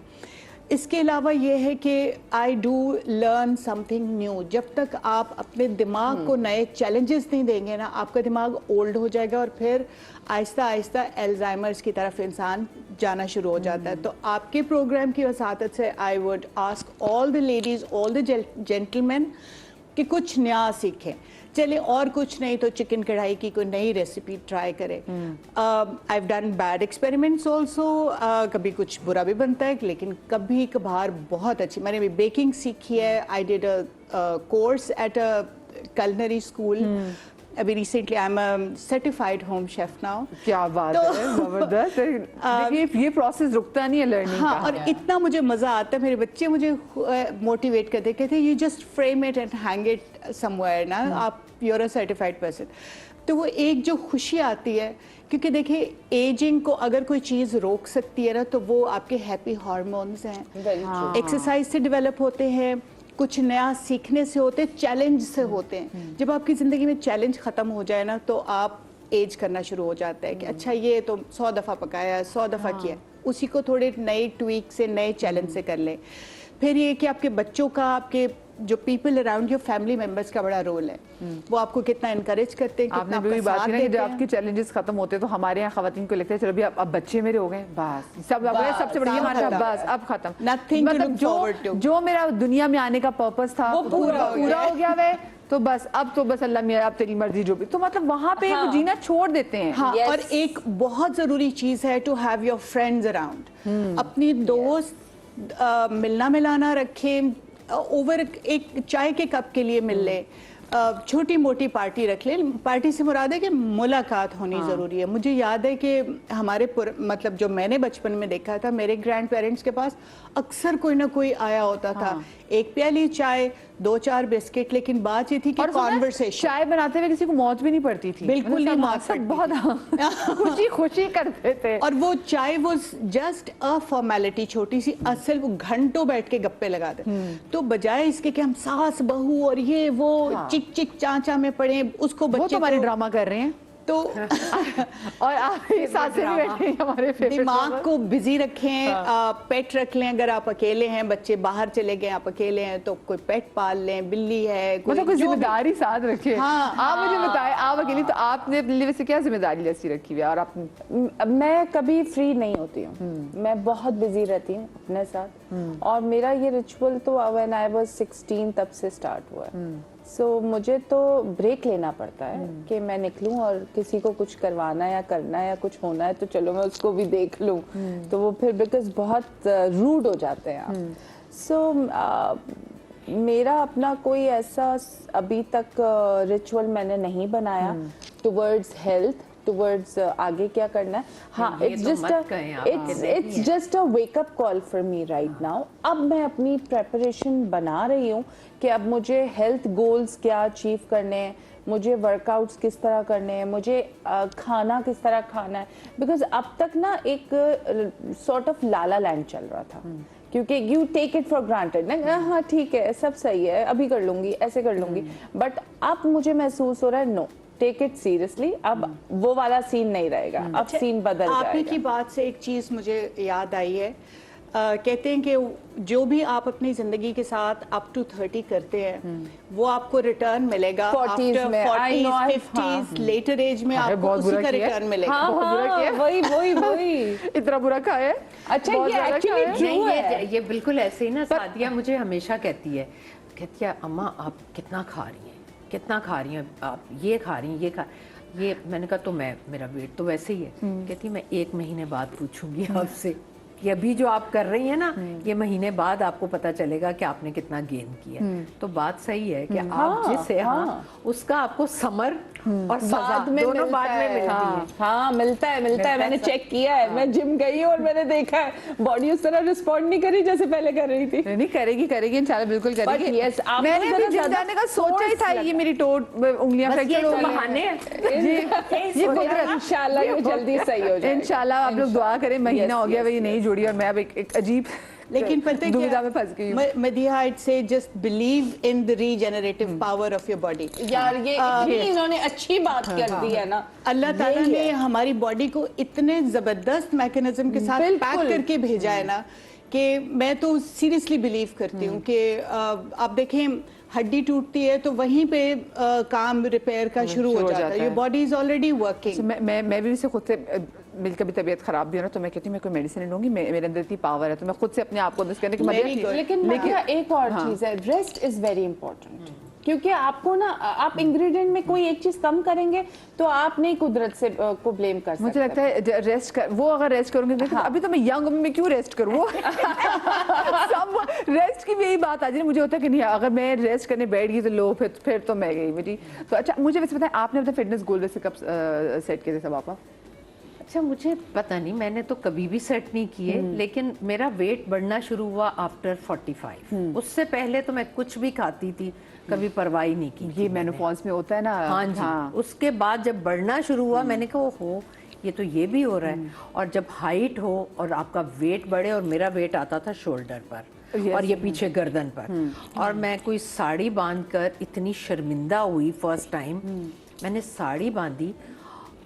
اس کے علاوہ یہ ہے کہ I do learn some thing new. جب تک آپ اپنے دماغ کو نئے چیلنجز نہیں دیں گے نا, آپ کا دماغ اولڈ ہو جائے گا, اور پھر آہستہ آہستہ الزائمرز کی طرف انسان جانا شروع ہو جاتا ہے. تو آپ کے پروگرام کی وساطت سے I would ask all the ladies, all the gentlemen کہ کچھ نیا سیکھیں. چلے اور کچھ نہیں تو چکن کڑھائی کی کوئی نئی ریسیپی ٹرائی کرے. I have done bad experiments also. کبھی کچھ برا بھی بنتا ہے, لیکن کبھی کبھار بہت اچھی. میں نے بھی بیکنگ سیکھی ہے. I did a course at a culinary school. ابھی recently I am a certified home chef now. کیا بات ہے, زبردست. یہ پروسیس رکتا نہیں ہے لرننگ کا. ہاں, اور اتنا مجھے مزہ آتا ہے. میرے بچے مجھے موٹیویٹ کرتے, کہتے you just frame it and hang it somewhere نا, آپ you are a certified person. تو وہ ایک جو خوشی آتی ہے, کیونکہ دیکھیں ایجنگ کو اگر کوئی چیز روک سکتی ہے نا تو وہ آپ کے ہیپی ہارمونز ہیں. ایکسرسائز سے ڈیولپ ہوتے ہیں, کچھ نیا سیکھنے سے ہوتے ہیں, چیلنج سے ہوتے ہیں. جب آپ کی زندگی میں چیلنج ختم ہو جائے نا تو آپ ایج کرنا شروع ہو جاتا ہے کہ اچھا یہ تو 100 دفعہ پکایا, 100 دفعہ کیا, اسی کو تھوڑے نئے ٹویک سے, نئے چیلنج سے کر لیں. پھر یہ کہ آپ کے بچوں کا, آپ کے جو people around your family members کا بڑا رول ہے. وہ آپ کو کتنا انکریج کرتے ہیں, آپ نے بھی بات کی جب آپ کے چیلنجز ختم ہوتے ہیں تو ہمارے یہاں خواتین کو لگتا ہے چلو ابھی اب بچے میرے ہو گئے, بس سب سے بڑی ہمارا بس اب ختم. مطلب جو میرا دنیا میں آنے کا پرپس تھا وہ پورا ہو گیا ہے. تو بس اب تو بس اللہ میاں اب تیری مرضی جو بھی. تو مطلب وہاں پہ جینا چھوڑ دیتے ہیں. ہاں, اور ایک بہت ضروری چیز ہے to have your friends around. اپنی دوست ملنا ملانا رکھیں. اوور ایک چائے کے کپ کے لیے مل لیں, چھوٹی موٹی پارٹی رکھ لیں. پارٹی سے مراد ہے کہ ملاقات ہونی ضروری ہے. مجھے یاد ہے کہ ہمارے مطلب جو میں نے بچپن میں دیکھا تھا, میرے گرینڈ پیرنٹس کے پاس اکثر کوئی نہ کوئی آیا ہوتا تھا. ایک پیالی چائے, 2-4 बिस्किट, लेकिन बात ये थी कि और सुना है, कॉन्वर्सेशन। चाय बनाते हुए किसी को मौत भी नहीं पड़ती थी, बिल्कुल मतलब नहीं सब- मौत सब पड़ती बहुत खुशी खुशी करते थे। और वो चाय वो जस्ट अ फॉर्मेलिटी, छोटी सी, असल वो घंटों बैठ के गप्पे लगाते। तो बजाय इसके कि हम सास बहू और ये वो चिक चिक चाचा में पड़े, उसको वो बच्चे तो हमारे को ड्रामा कर रहे हैं तो और आप ही साथ से भी बैठे हैं हमारे favorite दिमाग drama। को बिजी रखें, पेट रख लें। अगर आप अकेले हैं, बच्चे बाहर चले गए, आप अकेले हैं, तो कोई पेट पाल लें, बिल्ली है, मतलब कोई जो भी। जिम्मेदारी साथ रखे। हाँ, आप मुझे बताएं, आप अकेली, तो आपने अपने लिए वैसे क्या जिम्मेदारी जैसी रखी हुई है? और आप मैं कभी फ्री नहीं होती हूँ, मैं बहुत बिजी रहती हूँ अपने साथ। और मेरा ये रिचुअल तो व्हेन आई वाज 16 तब से स्टार्ट हुआ है। सो मुझे तो ब्रेक लेना पड़ता है कि मैं निकलूं और किसी को कुछ करवाना या करना या कुछ होना है तो चलो मैं उसको भी देख लूं। तो वो फिर बिकॉज बहुत रूड हो जाते हैं आप। सो मेरा अपना कोई ऐसा अभी तक रिचुअल मैंने नहीं बनाया टुवर्ड्स हेल्थ, टुवर्ड्स आगे क्या करना है। हाँ, ये इट्स तो जस्ट मत कहें आप, it's just a wake up call for me right now. अब मैं अपनी प्रेपरेशन बना रही हूँ कि अब मुझे हेल्थ गोल्स क्या अचीव करने हैं, मुझे वर्कआउट्स किस तरह करने हैं, मुझे खाना किस तरह खाना है। बिकॉज अब तक ना एक सॉर्ट ऑफ लाला लैंड चल रहा था, क्योंकि you take it for granted ना, हाँ ठीक है सब सही है अभी कर लूंगी ऐसे कर लूंगी। बट अब मुझे महसूस हो रहा है नो, टेक इट सीरियसली। अब वो वाला सीन नहीं रहेगा, अब सीन बदल आप ही की जाएगा। बात से एक चीज मुझे याद आई है। कहते हैं कि जो भी आप अपनी जिंदगी के साथ अप टू 30 करते हैं वो आपको रिटर्न मिलेगा 40s आफ्टर में, I know, 40s, हाँ। 50s, लेटर एज में अरे आपको बहुत उसी बुरा का किया है। रिटर्न मिलेगा। हाँ बुरा किया। हाँ वही इतना बुरा खाया है। अच्छा, बहुत ये ज्यादा actually खाया है। true नहीं, है। ये बिल्कुल ऐसे ही ना। सादिया मुझे हमेशा कहती है अम्मा आप कितना खा रही हैं, कितना खा रही हैं आप, ये खा रही हैं, ये मैंने कहा तो मेरा वेट तो वैसे ही है। कहती मैं 1 महीने बाद पूछूंगी आपसे कि अभी जो आप कर रही हैं ना, ये महीने बाद आपको पता चलेगा कि आपने कितना गेन किया। तो बात सही है कि आप जिससे उसका आपको समर और सजा बाद में दोनों मिलता बाद में है। मिलती हाँ, है। हाँ मिलता है मैंने चेक किया है। मैं जिम गई हूँ और मैंने देखा है बॉडी उस तरह रिस्पॉन्ड नहीं करी जैसे पहले कर रही थी। नहीं करेगी इंशाल्लाह, बिल्कुल करेगी। But yes, आपको मैंने जरा भी जिम ज्यादा जाने का सोचा ही था, force ये मेरी उंगलियां बस ये फ्रैक्चर हो तो गई हैं। बहाने हैं। ये कुदरत इंशाल्लाह ये जल्दी सही हो जाएगा। इंशाल्लाह आप लोग दुआ करें। महीना हो गया वही नहीं जुड़ी और मैं अब एक अजीब लेकिन पता है दुविधा में फंस गई हूँ। Madiha, I'd say just believe in the regenerative power of your body. यार ये इतनी इन्होंने अच्छी बात कर दी है ना। अल्लाह ताला यही ने है। हमारी बॉडी को इतने जबरदस्त मैकेनिज्म के साथ पैक बिल्कुल। करके भेजा है ना कि मैं तो सीरियसली बिलीव करती हूँ कि आप देखें हड्डी टूटती है तो वहीं पे काम रिपेयर का शुरू हो जाता है। Your body is already working. मैं भी इसे खुद से मेरी कभी तबीयत खराब भी हो ना तो मैं कहती हूँ मैं कोई मेडिसिन नहीं लूंगी, मेरे अंदर इतनी पावर है तो मैं खुद से अपने आप को अंदर कहने की Very good. लेकिन एक और चीज है, रेस्ट इज वेरी इंपॉर्टेंट। क्योंकि आपको ना आप इंग्रेडिएंट में कोई एक चीज कम करेंगे तो आप नहीं कुदरत से को ब्लेम कर सकते। मुझे लगता है रेस्ट कर, वो अगर रेस्ट करूंगी तो अभी तो मैं यंग हूं, मैं क्यों रेस्ट करूं? वो सब रेस्ट की भी यही बात आ जाए। मुझे होता है कि नहीं अगर मैं रेस्ट करने बैठ गई तो लो फिर तो मैं गई मेरी। तो अच्छा मुझे वैसे बताएं आपने अपना फिटनेस गोल वैसे कब सेट किए थे सब आपका? अच्छा मुझे पता नहीं, मैंने तो कभी भी सेट नहीं किए, लेकिन मेरा वेट बढ़ना शुरू हुआ आफ्टर 45। उससे पहले तो मैं कुछ भी खाती थी, कभी परवाह ही नहीं की। ये मेनोपॉज में होता है ना। हाँ जी। उसके बाद जब बढ़ना शुरू हुआ मैंने कहा ओहो ये तो ये भी हो रहा है। और जब हाइट हो और आपका वेट बढ़े, और मेरा वेट आता था शोल्डर पर और ये पीछे गर्दन पर, और मैं कोई साड़ी बांधकर इतनी शर्मिंदा हुई फर्स्ट टाइम। मैंने साड़ी बांधी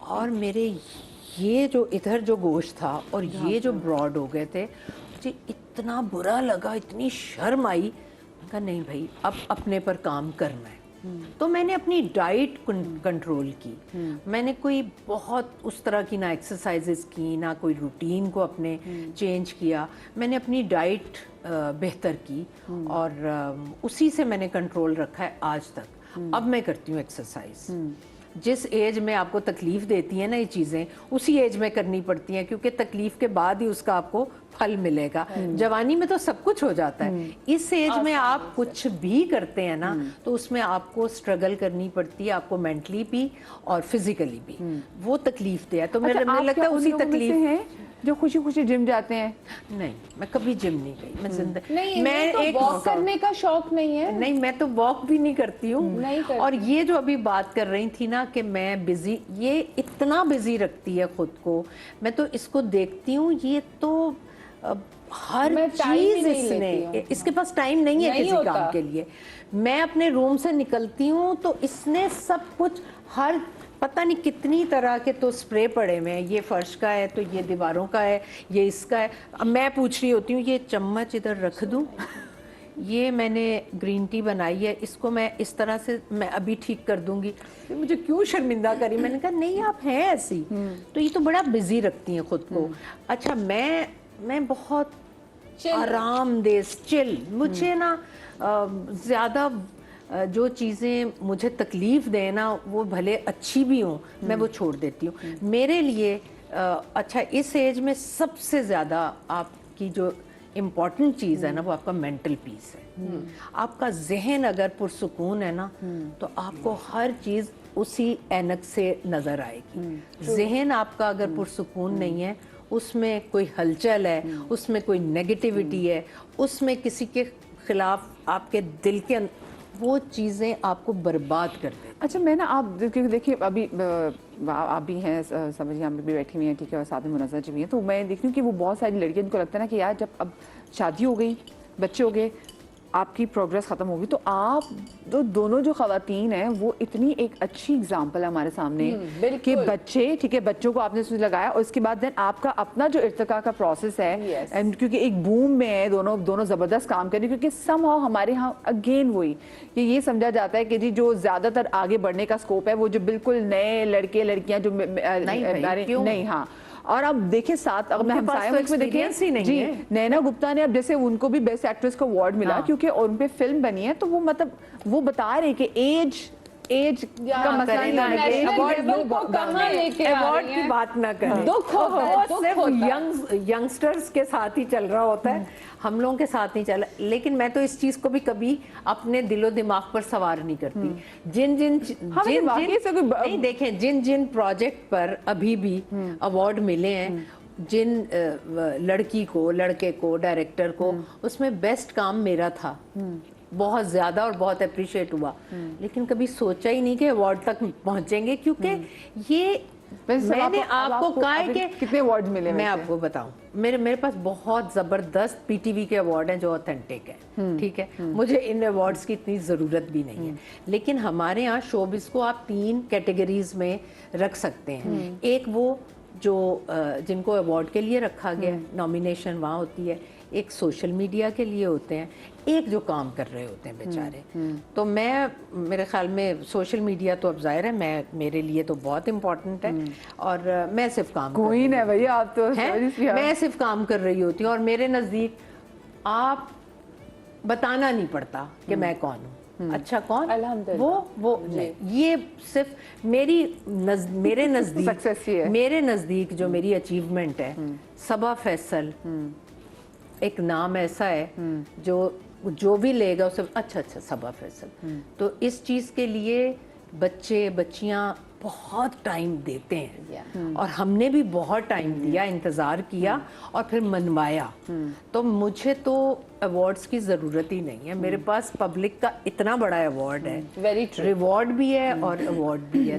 और मेरे ये जो इधर जो गोश्त था और ये जो ब्रॉड हो गए थे, मुझे इतना बुरा लगा, इतनी शर्म आई। मैंने कहा नहीं भाई अब अपने पर काम करना है। तो मैंने अपनी डाइट कंट्रोल की। मैंने कोई बहुत उस तरह की ना एक्सरसाइजेस की, ना कोई रूटीन को अपने चेंज किया। मैंने अपनी डाइट बेहतर की और उसी से मैंने कंट्रोल रखा है आज तक। अब मैं करती हूँ एक्सरसाइज। जिस एज में आपको तकलीफ देती है ना ये चीज़ें, उसी एज में करनी पड़ती हैं, क्योंकि तकलीफ के बाद ही उसका आपको फल मिलेगा। जवानी में तो सब कुछ हो जाता है, इस एज में आप कुछ भी करते हैं ना तो उसमें आपको स्ट्रगल करनी पड़ती है, आपको मेंटली भी और फिजिकली भी। वो तकलीफ दे है तो मेरे लगता है उसी तकलीफ है जो खुशी खुशी जिम जाते हैं? नहीं, मैं कभी जिम नहीं गई, मैं जिंदगी नहीं, मैं तो वॉक करने का शौक नहीं है। नहीं, मैं तो वॉक भी नहीं करती हूँ। नहीं करती। और ये जो अभी बात कर रही थी ना कि मैं बिजी, ये इतना बिजी रखती है खुद को, मैं तो इसको देखती हूँ, ये तो हर मैं टाइम ही चीज नहीं लेती हूँ। इसके पास टाइम नहीं है नहीं किसी होता। काम के लिए। मैं अपने रूम से निकलती हूँ तो इसने सब कुछ, हर पता नहीं कितनी तरह के तो स्प्रे पड़े हुए हैं, ये फर्श का है तो ये दीवारों का है, ये इसका है। अब मैं पूछ रही होती हूँ ये चम्मच इधर रख दूँ, ये मैंने ग्रीन टी बनाई है, इसको मैं इस तरह से मैं अभी ठीक कर दूंगी, मुझे क्यों शर्मिंदा करी। मैंने कहा नहीं, आप हैं ऐसी। तो ये तो बड़ा बिजी रखती हैं खुद को। अच्छा, मैं बहुत आरामदेह, चिल, मुझे ना ज़्यादा जो चीज़ें मुझे तकलीफ़ दें ना, वो भले अच्छी भी हों, मैं वो छोड़ देती हूँ। मेरे लिए अच्छा, इस एज में सबसे ज़्यादा आपकी जो इम्पॉर्टेंट चीज़ है ना, वो आपका मेंटल पीस है। आपका जहन अगर पुरसुकून है ना, तो आपको हर चीज़ उसी ऐनक से नज़र आएगी। जहन आपका अगर पुरसुकून नहीं है, उसमें कोई हलचल है, उसमें कोई नेगेटिविटी है, उसमें किसी के खिलाफ आपके दिल के वो चीज़ें आपको बर्बाद कर देती। अच्छा, मैं ना आप देखिए अभी आप भी हैं, समझिए हम भी बैठी हुई हैं, ठीक है, और साथ में मुनज़्ज़र जी भी हैं, तो मैं देख रही हूँ कि वो बहुत सारी लड़कियां, इनको लगता है ना कि यार जब अब शादी हो गई, बच्चे हो गए, आपकी प्रोग्रेस ख़त्म होगी, तो आप दोनों जो ख़वातीन हैं वो इतनी एक अच्छी एग्जांपल है हमारे सामने कि बच्चे, ठीक है, बच्चों को आपने सुई लगाया और उसके बाद देन आपका अपना जो इर्तिका का प्रोसेस है, एंड क्योंकि एक बूम में है, दोनों ज़बरदस्त काम करें, क्योंकि समहाउ हमारे यहाँ अगेन वही ये समझा जाता है कि जी जो ज़्यादातर आगे बढ़ने का स्कोप है वो जो बिल्कुल नए लड़के लड़कियाँ जो नहीं, हाँ। और अब देखिए साथ अगर मैं हमसायों में देखिए जी, नैना गुप्ता ने अब जैसे उनको भी बेस्ट एक्ट्रेस का अवार्ड मिला क्योंकि उन पे फिल्म बनी है, तो वो मतलब वो बता रहे कि एज का मसला नहीं है, अवार्ड की बात ना करें, दुख होता है, सिर्फ यंगस्टर्स के साथ ही चल रहा होता है, हम लोगों के साथ नहीं चला। लेकिन मैं तो इस चीज को भी कभी अपने दिलो दिमाग पर सवार नहीं करती। नहीं देखें, जिन प्रोजेक्ट पर अभी भी अवार्ड मिले हैं, जिन लड़की को, लड़के को, डायरेक्टर को, उसमें बेस्ट काम मेरा था, बहुत ज्यादा और बहुत अप्रिशिएट हुआ। लेकिन कभी सोचा ही नहीं कि अवार्ड तक पहुंचेंगे, क्योंकि ये मैंने आपको कहा है कि कितने अवार्ड मिले। मैं आपको बताऊं, मेरे पास बहुत जबरदस्त पीटीवी के अवार्ड हैं जो ऑथेंटिक है, ठीक है, मुझे इन अवार्ड्स की इतनी जरूरत भी नहीं है। लेकिन हमारे यहाँ शोबिस को आप 3 कैटेगरीज में रख सकते हैं। एक वो जो जिनको अवार्ड के लिए रखा गया, नॉमिनेशन वहाँ होती है, एक सोशल मीडिया के लिए होते हैं, एक जो काम कर रहे होते हैं बेचारे। तो मैं, मेरे ख्याल में सोशल मीडिया तो अब जाहिर है मेरे लिए तो बहुत इम्पोर्टेंट है, और मैं सिर्फ काम क्वीन है भैया आप तो, मैं सिर्फ काम कर रही होती हूँ, और मेरे नज़दीक आप बताना नहीं पड़ता कि मैं कौन हूँ। अच्छा, कौन? वो नहीं, ये सिर्फ मेरे नज़दीक जो मेरी अचीवमेंट है, सबा फैसल एक नाम ऐसा है जो भी लेगा उसे अच्छा सबा फैसल। तो इस चीज़ के लिए बच्चे बच्चियां बहुत टाइम देते हैं, और हमने भी बहुत टाइम दिया, इंतज़ार किया और फिर मनवाया। तो मुझे तो अवार्ड्स की ज़रूरत ही नहीं है, मेरे पास पब्लिक का इतना बड़ा अवार्ड है, रिवॉर्ड भी है और अवार्ड भी है।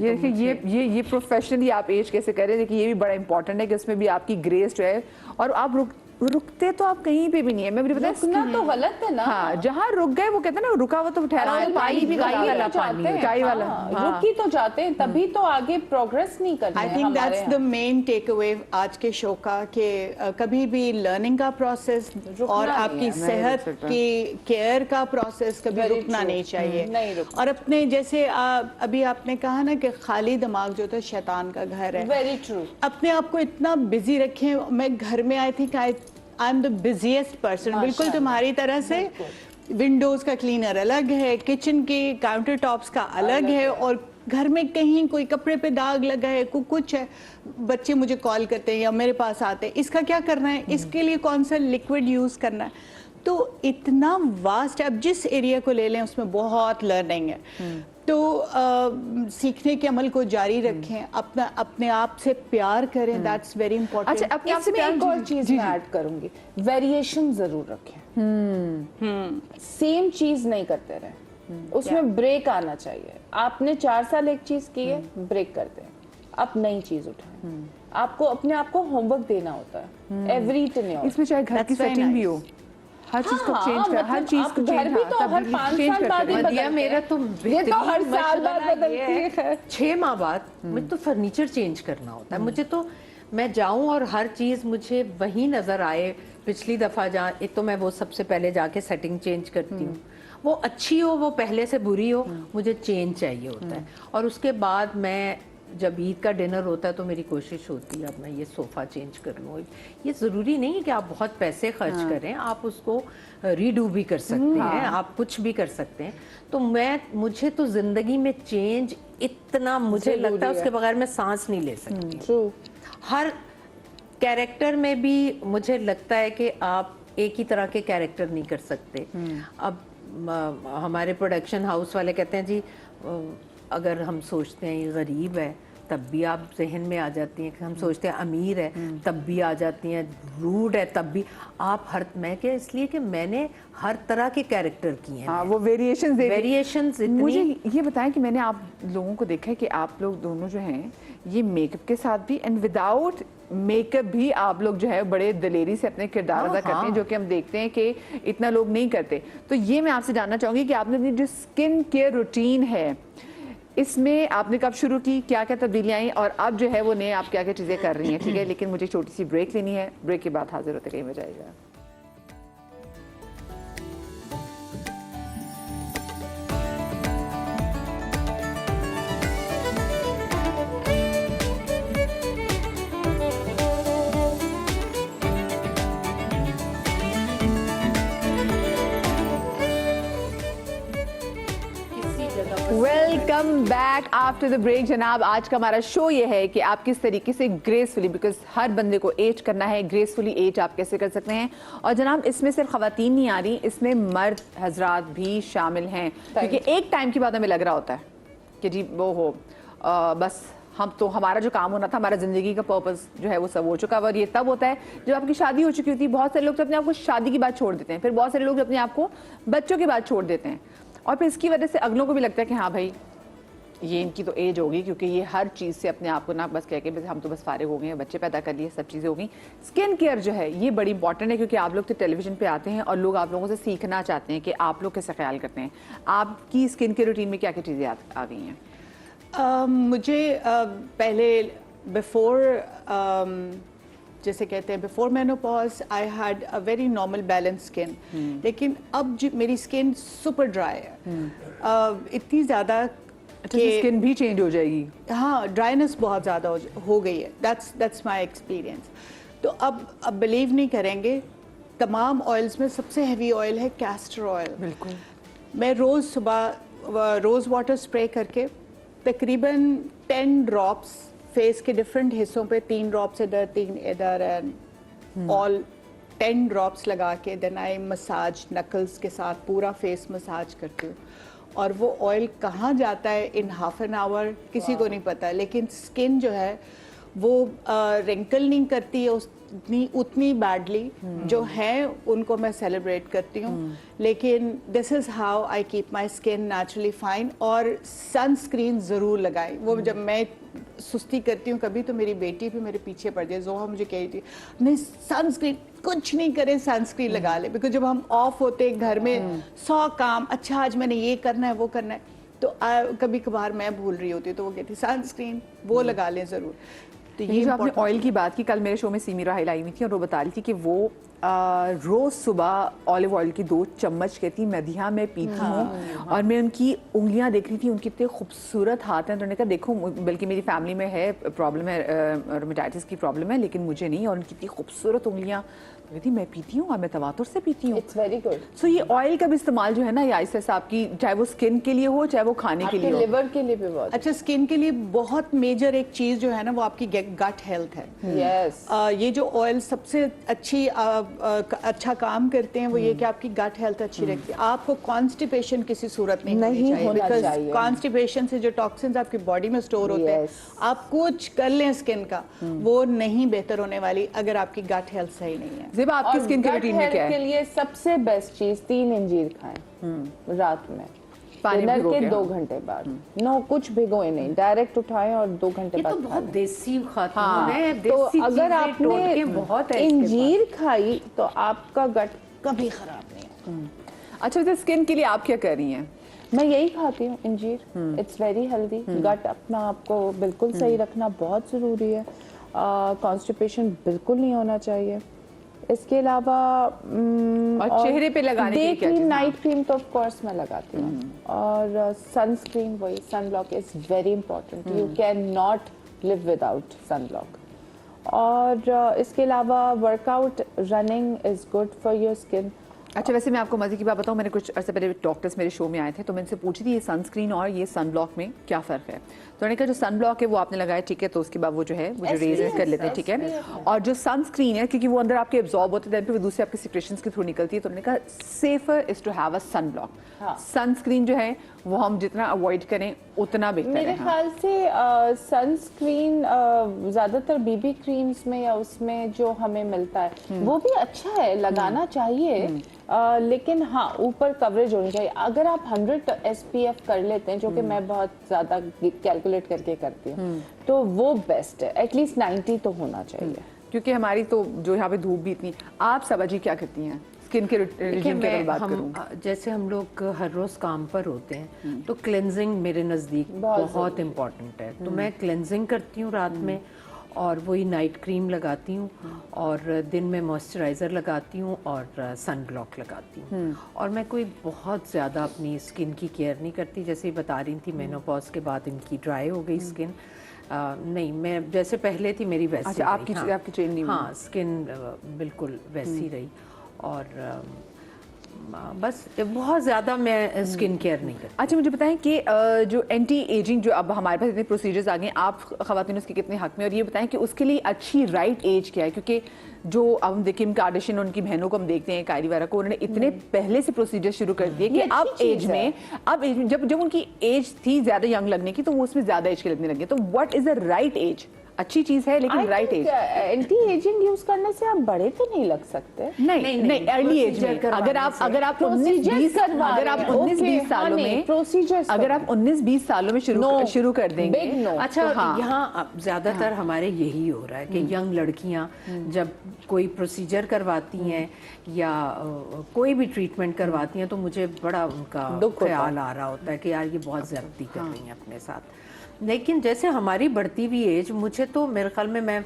ये प्रोफेशनली आप एज कैसे कर रहे हैं, देखिए ये भी बड़ा इंपॉर्टेंट है कि उसमें भी आपकी ग्रेस जो है, और आप रुकते तो आप कहीं पे भी नहीं है। मैं भी बताया रुकना तो गलत है ना। हाँ, जहाँ रुक गए वो कहते हैं ना, रुका हुआ तो ठहरा हुआ पानी भी चाय वाला रुक ही तो जाते हैं, तभी तो आगे प्रोग्रेस नहीं करते। I think that's the main takeaway आज के शो का, कि कभी भी लर्निंग का प्रोसेस और आपकी सेहत की केयर का प्रोसेस कभी रुकना नहीं चाहिए। और अपने जैसे अभी आपने कहा ना कि खाली दिमाग जो था शैतान का घर है, वेरी ट्रू। अपने आप को इतना बिजी रखें। मैं घर में I think I am the busiest person, बिल्कुल तुम्हारी तरह से। विंडोज का क्लीनर अलग है, किचन के काउंटर टॉप्स का अलग है, और घर में कहीं कोई कपड़े पे दाग लगा है, कुछ है, बच्चे मुझे कॉल करते हैं या मेरे पास आते हैं, इसका क्या करना है, इसके लिए कौन सा लिक्विड यूज करना है। तो इतना वास्ट है, अब जिस एरिया को ले लें उसमें बहुत लर्निंग है। तो सीखने के अमल को जारी रखें, अपने आप से प्यार करें, दैट्स वेरी इंपॉर्टेंट. अच्छा, अपने आप से इसमें प्यार एक और चीज मैं ऐड करूंगी, वेरिएशन जरूर रखें. सेम चीज नहीं करते रहे, उसमें ब्रेक आना चाहिए. आपने 4 साल एक चीज की है, ब्रेक कर दें, आप नई चीज उठाएं. आपको अपने आप को होमवर्क देना होता है एवरी टेन्योर. इसमें चाहे घर की That's very सेटिंग भी हो, nice. हर चीज को हाँ, चेंज कर, हर मतलब चीज आप को घर चेंज भी तो हर 5 साल बाद ही मदिया बदलते मेरा हैं. तो ये तो हर बेहतरीन साल बाद मशवरा बदलती ये है. 6 माह बाद मुझे तो फर्नीचर चेंज करना होता है. मुझे तो मैं जाऊं और हर चीज़ मुझे वही नज़र आए. पिछली दफ़ा जहाँ एक तो मैं वो सबसे पहले जाके सेटिंग चेंज करती हूँ, वो अच्छी हो, वो पहले से बुरी हो, मुझे चेंज चाहिए होता है. और उसके बाद मैं जब ईद का डिनर होता है तो मेरी कोशिश होती है अब मैं ये सोफ़ा चेंज कर लूँ. ये ज़रूरी नहीं है कि आप बहुत पैसे खर्च करें, आप उसको रीडू भी कर सकते हैं, आप कुछ भी कर सकते हैं. तो मुझे तो ज़िंदगी में चेंज इतना, मुझे लगता है उसके बगैर मैं सांस नहीं ले सकती. ट्रू. हर कैरेक्टर में भी मुझे लगता है कि आप एक ही तरह के कैरेक्टर नहीं कर सकते. अब हमारे प्रोडक्शन हाउस वाले कहते हैं जी अगर हम सोचते हैं ये गरीब है तब भी आप जहन में आ जाती हैं. हम सोचते हैं अमीर है तब भी आ जाती हैं. रूड है तब भी आप हर, मैं क्या इसलिए कि मैंने हर तरह के कैरेक्टर किए हैं. हाँ, वो वेरिएशंस इतनी. मुझे ये बताएं कि मैंने आप लोगों को देखा है कि आप लोग दोनों जो हैं ये मेकअप के साथ भी एंड विदाउट मेकअप भी आप लोग जो है बड़े दलेरी से अपने किरदार अदा करते हैं, जो कि हम देखते हैं कि इतना लोग नहीं करते. तो ये मैं आपसे जानना चाहूँगी कि आपने अपनी जो स्किन केयर रूटीन है इसमें आपने कब शुरू की, क्या क्या तब्दीलियाँ आई, और अब जो है वो नए आप क्या क्या चीज़ें कर रही हैं. ठीक है, लेकिन मुझे छोटी सी ब्रेक लेनी है. ब्रेक के बाद हाजिर होते कहीं हो जाएगा. Welcome back after the break. जनाब, आज का हमारा शो ये है कि आप किस तरीके से ग्रेसफुली, बिकॉज हर बंदे को एज करना है, ग्रेसफुली एज आप कैसे कर सकते हैं. और जनाब इसमें सिर्फ खवातीन नहीं आ रही, इसमें मर्द हजरात भी शामिल हैं, क्योंकि एक टाइम के बाद हमें लग रहा होता है कि जी वो हो बस हम तो हमारा जो काम होना था, हमारा ज़िंदगी का पर्पस जो है वो सब हो चुका है. और ये तब होता है जब आपकी शादी हो चुकी होती है. बहुत सारे लोग तो अपने आप को शादी की बात छोड़ देते हैं, फिर बहुत सारे लोग अपने आप को बच्चों की बात छोड़ देते हैं, और फिर इसकी वजह से अगलों को भी लगता है कि हाँ भाई ये इनकी तो एज होगी, क्योंकि ये हर चीज़ से अपने आप को ना बस कह के हम तो बस फारिग हो गए हैं, बच्चे पैदा कर लिए, सब चीज़ें हो गई. स्किन केयर जो है ये बड़ी इंपॉर्टेंट है, क्योंकि आप लोग तो टेलीविजन पे आते हैं और लोग आप लोगों से सीखना चाहते हैं कि आप लोग कैसे ख्याल करते हैं. आपकी स्किन केयर रूटीन में क्या क्या चीज़ें आ गई हैं? मुझे पहले बिफोर जैसे कहते हैं before menopause I had a very normal balance skin, लेकिन अब जो मेरी स्किन सुपर ड्राई है, इतनी ज़्यादा कि स्किन भी चेंज हो जाएगी. हाँ, ड्राइनेस बहुत ज़्यादा हो गई है. That's my experience. तो अब बिलीव नहीं करेंगे, तमाम ऑयल्स में सबसे हैवी ऑयल है कैस्टर ऑयल. बिल्कुल. मैं रोज़ सुबह रोज़ वाटर स्प्रे करके तकरीबन 10 ड्रॉप्स फेस के डिफरेंट हिस्सों पे, 3 ड्रॉप्स इधर, 3 इधर, एंड ऑल 10 ड्रॉप्स लगा के देन आई मसाज नकल्स के साथ पूरा फेस मसाज करती हूँ. और वो ऑयल कहाँ जाता है इन हाफ एन आवर किसी को नहीं पता, लेकिन स्किन जो है वो रिंकल नहीं करती है उतनी बैडली. जो हैं उनको मैं सेलिब्रेट करती हूँ, लेकिन this is how I keep my skin naturally fine. और सनस्क्रीन ज़रूर लगाएं. वो जब मैं सुस्ती करती हूँ कभी, तो मेरी बेटी भी मेरे पीछे पड़ जाए. जोहा मुझे कही थी नहीं सनस्क्रीन कुछ नहीं करे, सनस्क्रीन लगा ले. बिकॉज जब हम ऑफ होते हैं घर में 100 काम, अच्छा आज मैंने ये करना है वो करना है, तो कभी कभार मैं भूल रही होती, तो वो कहती सनस्क्रीन वो लगा लें ज़रूर. तो ये जो आपने ऑयल की बात की, कल मेरे शो में सीमी राहिल आई हुई थी और वो बता रही थी कि वो रोज़ सुबह ऑलिव ऑयल की 2 चम्मच कहती मदिया मैं पीती हूँ. और मैं उनकी उंगलियाँ देख रही थी, उनके इतने खूबसूरत हाथ हैं. तो उन्होंने कहा देखो, बल्कि मेरी फैमिली में है प्रॉब्लम है, रोमेटाइटिस की प्रॉब्लम है, लेकिन मुझे नहीं, और उनकी इतनी खूबसूरत उंगलियाँ. तो कहती मैं पीती हूँ और मैं तवातुर से पीती हूँ. It's very good. सो ये ऑयल का भी इस्तेमाल जो है ना, ये आहिस्ता से आपकी, चाहे वो स्किन के लिए हो चाहे वो खाने के लिए हो. लिवर के लिए भी बहुत अच्छा. स्किन के लिए बहुत मेजर एक चीज़ जो है ना, वो आपकी गट हेल्थ है. यस. ये जो ऑयल सबसे अच्छी अच्छा काम करते हैं वो ये कि आपकी गट हेल्थ अच्छी रखती है. आपको कॉन्स्टिपेशन किसी सूरत में नहीं होनी होना चाहिए, चाहिए. कॉन्स्टिपेशन से जो टॉक्सिन्स आपकी बॉडी में स्टोर होते हैं, आप कुछ कर लें स्किन का, वो नहीं बेहतर होने वाली अगर आपकी गट हेल्थ सही नहीं है. ज़ेबा, आपकी और स्किन के gut रूटीन में health क्या के है? लिए सबसे बेस्ट चीज 3 अंजीर खाएं रात में, पानी डिनर भिगो के के, 2 घंटे बाद. नो, कुछ भिगोए नहीं, डायरेक्ट उठाएं और 2 घंटे ये बाद तो खा बहुत लें. देसी खातून हाँ, है, तो देसी अगर चीजें आपने टोटके बहुत है इसके पास। अंजीर खाई तो आपका गट कभी खराब नहीं है. अच्छा, तो स्किन के लिए आप क्या कर रही हैं? मैं यही खाती हूँ अंजीर. It's very healthy. गट अपना आपको बिल्कुल सही रखना बहुत ज़रूरी है. कॉन्स्टिपेशन बिल्कुल नहीं होना चाहिए. इसके अलावा और चेहरे पे लगाने के लिए क्या चीज़? नाइट क्रीम तो ऑफ कोर्स मैं लगाती हूँ, और सनस्क्रीन, वही sunblock is very important. You can not live without sunblock. और इसके अलावा workout, running is good for your skin. अच्छा, वैसे मैं आपको मजे की बात बताऊं, मैंने कुछ अर्से पहले डॉक्टर्स मेरे शो में आए थे, तो मैं इनसे पूछी थी ये सनस्क्रीन और ये सन ब्लॉक में क्या फ़र्क है. तो उन्होंने कहा जो सन ब्लॉक है वो आपने लगाया, ठीक है, तो उसके बाद वो जो है वो जो रेज कर लेते हैं, ठीक है. और जो सनस्क्रीन है, क्योंकि वो अंदर आपके एब्जॉर्ब होते हैं, फिर वो दूसरे आपके सिक्रेशंस के थ्रू निकलती है, तो उन्होंने कहा safer is to have a sunblock. Sunscreen जो है वो हम जितना अवॉइड करें उतना बेहतर मेरे है. ख्याल से सनस्क्रीन ज्यादातर बीबी क्रीम्स में या उसमें जो हमें मिलता है वो भी अच्छा है, लगाना चाहिए. लेकिन हाँ, ऊपर कवरेज होनी चाहिए. अगर आप 100 SPF कर लेते हैं, जो कि मैं बहुत ज्यादा कैलकुलेट करके करती हूँ, तो वो बेस्ट है. एटलीस्ट 90 तो होना चाहिए. क्योंकि हमारी तो जो यहाँ पे धूप भी इतनी. आप सबा जी क्या करती हैं स्किन के रिजीम की अगर बात करूं? जैसे हम लोग हर रोज काम पर होते हैं, तो क्लेंजिंग मेरे नज़दीक बहुत इम्पोर्टेंट है. तो मैं क्लेंजिंग करती हूँ रात में, और वही नाइट क्रीम लगाती हूँ, और दिन में मॉइस्चराइज़र लगाती हूँ, और सन ब्लॉक लगाती हूँ. और मैं कोई बहुत ज़्यादा अपनी स्किन की केयर नहीं करती. जैसे ही बता रही थी, मेनोपॉज के बाद इनकी ड्राई हो गई स्किन. नहीं, मैं जैसे पहले थी मेरी वैसी. अच्छा, आपकी रही. आपकी चेंज नहीं हुई? हाँ, स्किन बिल्कुल वैसी रही. और बस बहुत ज़्यादा मैं स्किन केयर नहीं करती. अच्छा, मुझे बताएं कि जो एंटी एजिंग जो अब हमारे पास इतने प्रोसीजर्स आ गए, आप ख़वातीन उसके कितने हक में, और ये बताएं कि उसके लिए अच्छी राइट एज क्या है? क्योंकि जो अब हम देखिए कार्डिशन, उनकी बहनों को हम देखते हैं, कायली वारा को, उन्होंने इतने पहले से प्रोसीजर शुरू कर दिए कि अब एज में जब उनकी एज थी ज़्यादा यंग लगने की, तो वो उसमें ज़्यादा एज के लगने लगे. तो what is the right age? अच्छी चीज है, लेकिन right age. Anti ageing use करने से आप बड़े तो नहीं लग सकते. नहीं, अर्ली एज में अगर आप 19-20 सालों में अगर आप 19-20 सालों में शुरू कर देंगे. अच्छा, यहाँ ज्यादातर हमारे यही हो रहा है कि यंग लड़कियां जब कोई प्रोसीजर करवाती हैं या कोई भी ट्रीटमेंट करवाती हैं, तो मुझे बड़ा उनका ख्याल आ रहा होता है कि यार ये बहुत ज्यादती कर रही हैं अपने साथ. लेकिन जैसे हमारी बढ़ती हुई एज, मुझे तो मेरे ख्याल में मैं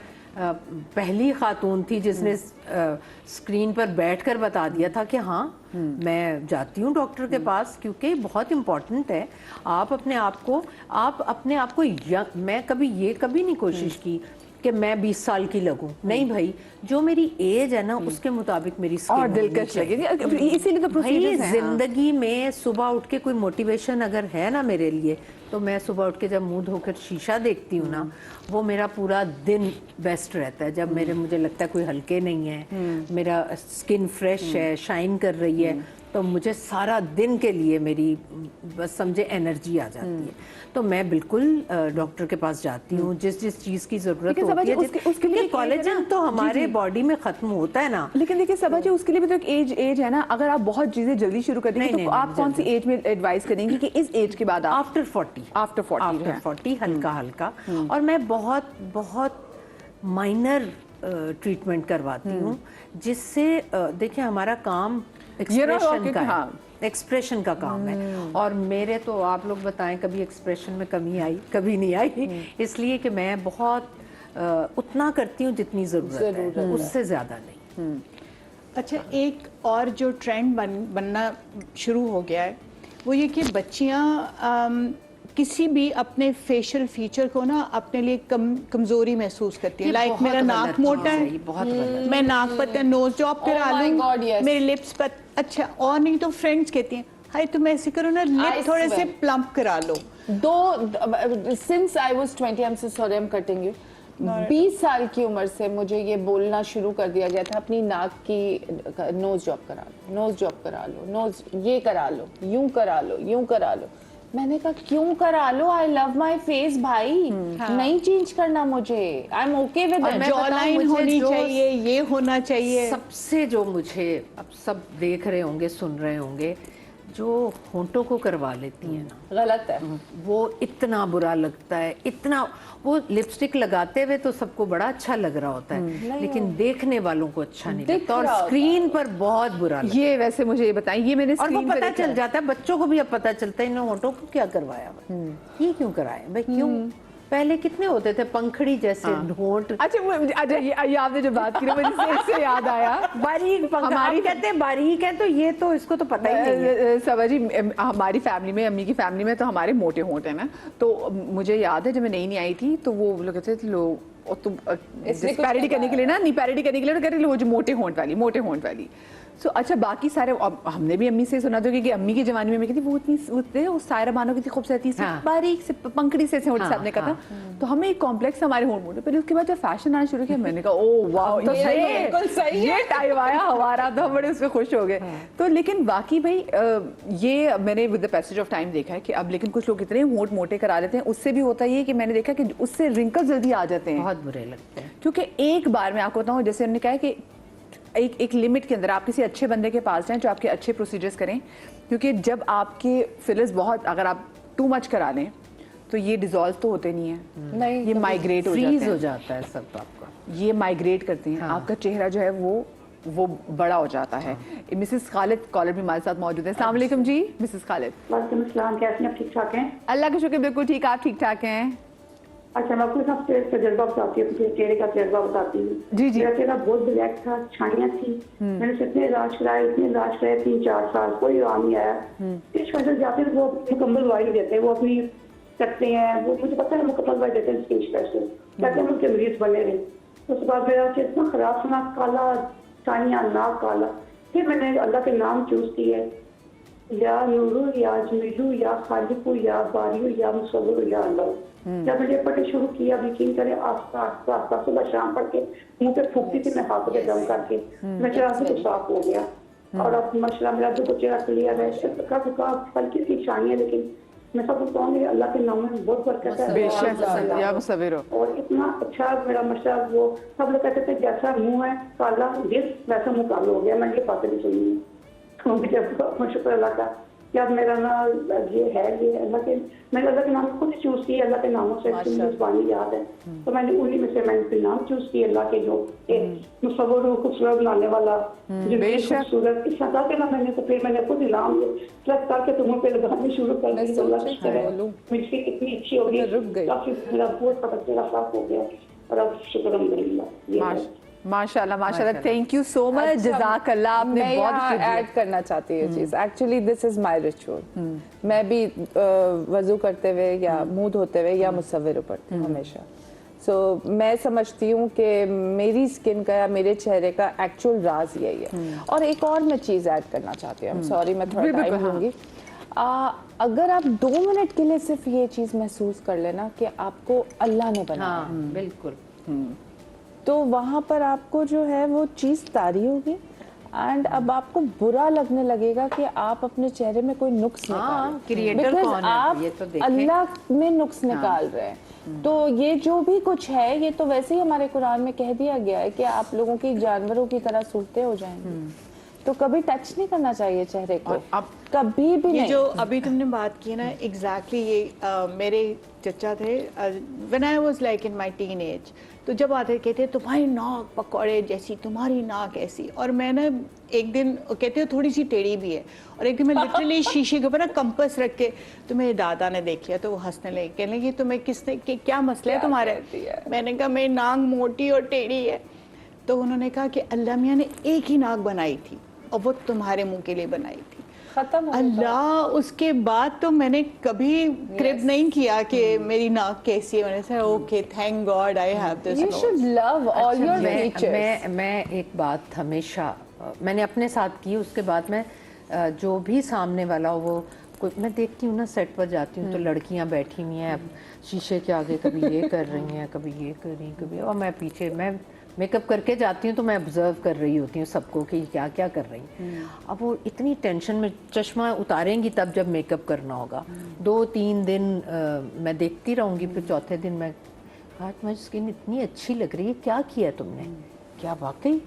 पहली खातून थी जिसने स्क्रीन पर बैठकर बता दिया था कि हाँ, मैं जाती हूँ डॉक्टर के पास, क्योंकि बहुत इम्पोर्टेंट है. आप अपने आप को मैं कभी नहीं कोशिश की कि मैं 20 साल की लगूं. नहीं भाई, जो मेरी एज है ना उसके मुताबिक मेरी स्किन और दिलकश लगेगी. इसीलिए तो प्रोसीजर्स हैं. जिंदगी में सुबह उठ के कोई मोटिवेशन अगर है ना मेरे लिए, तो मैं सुबह उठ के जब मुंह धोकर शीशा देखती हूँ ना, वो मेरा पूरा दिन बेस्ट रहता है. जब मुझे लगता है कोई हल्के नहीं है, मेरा स्किन फ्रेश है, शाइन कर रही है, तो मुझे सारा दिन के लिए मेरी बस समझे एनर्जी आ जाती है. तो मैं बिल्कुल डॉक्टर के पास जाती हूँ जिस चीज़ की ज़रूरत होती है. उसके लिए कोलेजन तो हमारे बॉडी में ख़त्म होता है ना. लेकिन देखिए सबा जी, उसके लिए भी तो एक एज है ना. अगर आप बहुत चीज़ें जल्दी शुरू कर देंगे, तो आप कौन सी एज में एडवाइस करेंगी कि इस एज के बाद? आफ्टर 40 हल्का हल्का. और मैं बहुत माइनर ट्रीटमेंट करवाती हूँ, जिससे देखिए हमारा काम एक्सप्रेशन का काम है. और मेरे तो आप लोग बताएं, कभी एक्सप्रेशन में कमी आई, कभी नहीं आई. इसलिए कि मैं बहुत उतना करती हूँ जितनी ज़रूरत है, उससे ज़्यादा नहीं. अच्छा, एक और जो ट्रेंड बनना शुरू हो गया है, वो ये कि बच्चियाँ किसी भी अपने फेशियल फीचर को ना अपने लिए कमजोरी महसूस करती है. लाइक मेरा नाक मोटा है, मैं नाक पर नोज जॉब करा लूं, मेरे लिप्स पर. अच्छा, और नहीं तो फ्रेंड्स कहती हैं, हाय तुम ऐसे करो ना, लिप थोड़े से प्लम्प करा लो. Since I was 20, I'm so sorry I'm cutting you. 20 साल की उम्र से मुझे ये बोलना शुरू कर दिया गया था अपनी नाक की नोज जॉब करा लो, नोज जॉब करा लो, नोज ये करा लो, यूं करा लो, यूं करा लो। मैंने कहा क्यों करा लो, आई लव माई फेस भाई, नहीं चेंज करना मुझे, I am okay with it. Jaw line होनी चाहिए, ये होना चाहिए। सबसे जो मुझे अब सब देख रहे होंगे, सुन रहे होंगे, जो होंठों को करवा लेती है ना, गलत है। वो इतना बुरा लगता है, इतना वो लिपस्टिक लगाते हुए तो सबको बड़ा अच्छा लग रहा होता है, लेकिन देखने वालों को अच्छा नहीं दिख लगता, और रहा होता स्क्रीन पर बहुत बुरा लगता ये वैसे मुझे ये बताएं, ये मैंने है। और वो स्क्रीन पे पता देखा चल है। जाता है, बच्चों को भी अब पता चलता है इन होंठों को क्या करवाया हुआ, ये क्यों कराया भाई, क्यों? पहले कितने होते थे पंखड़ी जैसे होंठ, अच्छा ये आपने जो बात की ना, मुझे इससे याद आया, बारीक हमारी कहते हैं बारीक है, तो ये तो इसको तो पता ही नहीं है। सवा जी हमारी फैमिली में, अम्मी की फैमिली में तो हमारे मोटे होंठ है ना, तो मुझे याद है जब मैं नई नई आई थी तो वो लोग कहते थे लोग, और तुम पैरिडी करने के लिए ना, नहीं पैरिडी करने के लिए तो कहते वो जो मोटे होंठ वाली। सो अच्छा बाकी सारे, अब हमने भी अम्मी से सुना था कि अम्मी की जवानी में मैं कहती वो इतनी वो सायरा बानो की थी खूबसूरती से, बारीक से पंखड़ी से होंठ सामने का था, तो हमें एक कॉम्प्लेक्स हमारे होंठ मोटे। फिर उसके बाद जब फैशन आना शुरू किया, मैंने कहा ओ वाह, तो सही है, बिल्कुल सही है, ये टाइम आया हमारा, तो हम बड़े उसमें खुश हो गए। तो लेकिन बाकी भाई ये मैंने with the passage of time देखा है कि अब लेकिन कुछ लोग इतने होंठ मोटे करा लेते हैं, उससे भी होता ये कि मैंने देखा कि उससे रिंकल जल्दी आ जाते हैं, बहुत बुरे लगते हैं, क्योंकि एक बार मैं आपको बताऊं, जैसे उन्होंने कहा कि एक लिमिट के अंदर आप किसी अच्छे बंदे के पास जाएं जो आपके अच्छे प्रोसीजर्स करें, क्योंकि जब आपके फिलर्स बहुत, अगर आप टू मच करा लें तो ये डिसॉल्व तो होते नहीं है, नहीं, ये माइग्रेट हो जाते फ्रीज हो हैं, जाता है सब आपका, ये माइग्रेट करते हैं, आपका चेहरा जो है वो बड़ा हो जाता है। मिसेस खालिद कॉलर भी हमारे साथ मौजूद है। अस्सलाम वालेकुम जी मिसेस खालिद। वालेकुम अस्सलाम, कैसे हैं? ठीक ठाक हैं? अल्लाह का शुक्र, बिल्कुल ठीक, आप ठीक ठाक हैं? अच्छा, मैं आपको सबसे तजर्बा बताती हूँ, अपने चेहरे का तजर्बा बताती हूँ। जी जी। मेरा चेहरा बहुत ब्लैक था, छाइयाँ थी, मैंने इतने इलाज कराए 3-4 साल, कोई आराम नहीं आया। इस वजह से जाते हैं वो मुकम्मल वाइट देते हैं, वो अपनी करते हैं, वो मुझे पता है मुकम्मल वाइट देते हैं स्किन स्पेशलिस्ट, कहते हैं उनके मरीज बने रहे। उसके बाद मेरा चेहरा इतना खराब था, नाक काला, छाइयाँ, नाक काला। फिर मैंने अल्लाह के नाम चूज किए, या नूरू, या जमीलू, या खालिकू, या बारियू, या मुसव्विर, या अल्लाह। जब मैंने पढ़ना शुरू किया, यकीन करें, आस्ता सुबह शाम पढ़ के मुंह पे फूकती थी मैं हाथों पे दम करके, मैं चेहरा से साफ हो गया। और अब माशाल्लाह मेरा जो चेहरा क्लियर है, हल्की सी शानी है, लेकिन मैं सबको कहूँगी अल्लाह के नाम में बहुत बरकत है। बेशक या मुसव्विर हो। और इतना अच्छा मेरा मशा, वो सब लोग कहते थे जैसा मुंह है काला जिस वैसा मुंह काला हो गया। मैंने ये बातें भी सुनी है, क्योंकि शुक्र अल्लाह का कि अब मेरा ना ये है, ये अल्लाह के, मैंने अल्लाह के नाम खुद चूज किया, अल्लाह के नामों से जुबानी याद है, तो मैंने उन्हीं में से मैंने फिर नाम चूज किया, अल्लाह के जो मुसव्विर खूबसूरत बनाने वाला, जो खूबसूरत इस सदा के ना, मैंने तो फिर मैंने खुद नाम ट्रक करके तुम्हें पे लगाने शुरू कर दी। मिर्ची कितनी अच्छी होगी, काफी मेरा बहुत पता साफ हो गया, और अब शुक्र अल्हम्दुलिल्लाह। माशाल्लाह माशाल्लाह, थैंक यू सो मच, जज़ाकल्लाह, आपने मैं बहुत यहाँ ऐड करना चाहती हूँ चीज़, actually this is my ritual. मैं भी वजू करते हुए या मुंह धोते हुए या मुसव्विर पढ़ती हूँ हमेशा। सो मैं समझती हूँ कि मेरी स्किन का या मेरे चेहरे का एक्चुअल राज यही है। और एक और मैं चीज़ ऐड करना चाहती हूँ, सॉरी मैं थोड़ा टाइम लूँगी। अगर आप 2 मिनट के लिए सिर्फ ये चीज़ महसूस कर लेना कि आपको अल्लाह ने बनाया, बिल्कुल, तो वहाँ पर आपको जो है वो चीज़ तारी होगी, एंड अब आपको बुरा लगने लगेगा कि आप अपने चेहरे में कोई नुक्स निकाल, क्रिएटर कौन है आप ये तो देखें। अल्लाह में नुक्स निकाल रहे हैं। तो ये जो भी कुछ है, ये तो वैसे ही हमारे कुरान में कह दिया गया है कि आप लोगों की जानवरों की तरह सूरतें हो जाएंगी। तो कभी टच नहीं करना चाहिए चेहरे को, अब कभी भी ये नहीं। जो अभी तुमने बात की ना, एग्जैक्टली ये मेरे चचा थे, when I was like in my teen age, तो जब आते कहते तुम्हारी नाक पकौड़े जैसी, तुम्हारी नाक ऐसी, और मैं ना एक दिन कहते हो थोड़ी सी टेढ़ी भी है, और एक दिन मैं लिटरली शीशे के ऊपर ना कंपास रख के, तो मेरे दादा ने देख लिया तो वो हंसने लगे, कहने लगे तुम्हें किसने क्या मसला है तुम्हारे? मैंने कहा मेरी नाक मोटी और टेढ़ी है। तो उन्होंने कहा कि अल्लाह मियाँ ने एक ही नाक बनाई थी और वो तुम्हारे मुंह के लिए बनाई थी, खत्म अल्लाह। उसके बाद तो मैंने कभी क्रिप नहीं किया कि मेरी नाक कैसी है। मैंने कहा okay, thank God I have this. You should love all your features. मैं एक बात हमेशा मैंने अपने साथ की, उसके बाद मैं जो भी सामने वाला हो वो कोई मैं देखती हूँ ना सेट पर जाती हूँ तो लड़कियाँ बैठी हुई हैं शीशे के आगे, कभी ये कर रही हैं, कभी ये कर रही हैं, कभी, और मैं पीछे, मैं मेकअप करके जाती हूँ तो मैं ऑब्जर्व कर रही होती हूँ सबको कि क्या क्या कर रही हैं। अब वो इतनी टेंशन में, चश्मा उतारेंगी तब जब मेकअप करना होगा। 2-3 दिन मैं देखती रहूँगी, फिर चौथे दिन मैं, आज तुम्हारी स्किन इतनी अच्छी लग रही है, क्या किया तुमने? क्या वाकई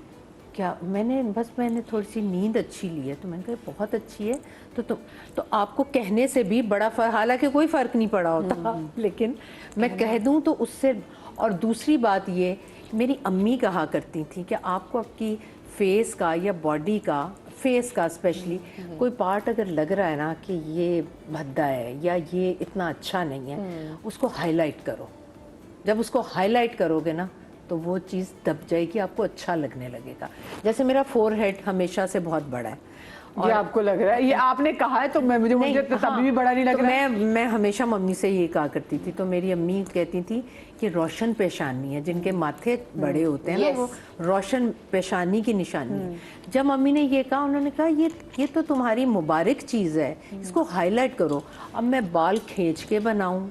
क्या? मैंने थोड़ी सी नींद अच्छी ली है, तो मैंने कहा बहुत अच्छी है। तो आपको कहने से भी बड़ा फर्क, हालांकि कोई फ़र्क नहीं पड़ा होता, लेकिन मैं कह दूं तो उससे। और दूसरी बात ये, मेरी अम्मी कहा करती थी कि आपको आपकी फेस का या बॉडी का, फेस का स्पेशली कोई पार्ट अगर लग रहा है ना कि ये भद्दा है या ये इतना अच्छा नहीं है, उसको हाईलाइट करो। जब उसको हाईलाइट करोगे ना तो वो चीज़ दब जाएगी, आपको अच्छा लगने लगेगा। जैसे मेरा फोरहेड हमेशा से बहुत बड़ा है, ये आपको लग रहा है? ये आपने कहा है तो मुझे तो तभी भी बड़ा नहीं लग रहा है। मैं हमेशा मम्मी से ये कहा करती थी, तो मेरी अम्मी कहती थी कि रोशन पेशानी है, जिनके माथे बड़े होते हैं ना, वो रोशन पेशानी की निशानी है। जब मम्मी ने ये कहा, उन्होंने कहा ये तो तुम्हारी मुबारक चीज़ है, इसको हाईलाइट करो। अब मैं बाल खींच के बनाऊँ,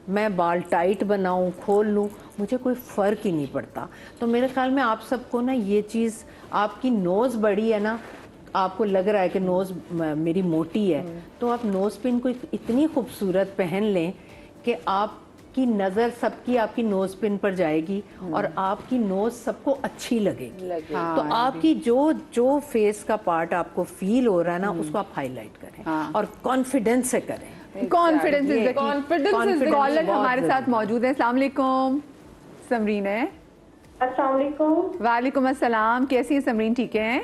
मैं बाल टाइट बनाऊं, खोल लूं, मुझे कोई फ़र्क ही नहीं पड़ता। तो मेरे ख्याल में आप सबको ना ये चीज़, आपकी नोज़ बड़ी है ना, आपको लग रहा है कि नोज़ मेरी मोटी है, तो आप नोज़ पिन को इतनी खूबसूरत पहन लें कि आपकी नज़र सबकी आपकी नोज़ पिन पर जाएगी और आपकी नोज़ सबको अच्छी लगेगी। तो आपकी जो फेस का पार्ट आपको फील हो रहा है ना, उसको आप हाईलाइट करें और कॉन्फिडेंस से करें। Confidence is the Confidence caller हमारे साथ मौजूद है। अस्सलाम वालेकुम, समरीन है। अस्सलाम वालेकुम। वालेकुम अस्सलाम, कैसी है समरीन? ठीक है,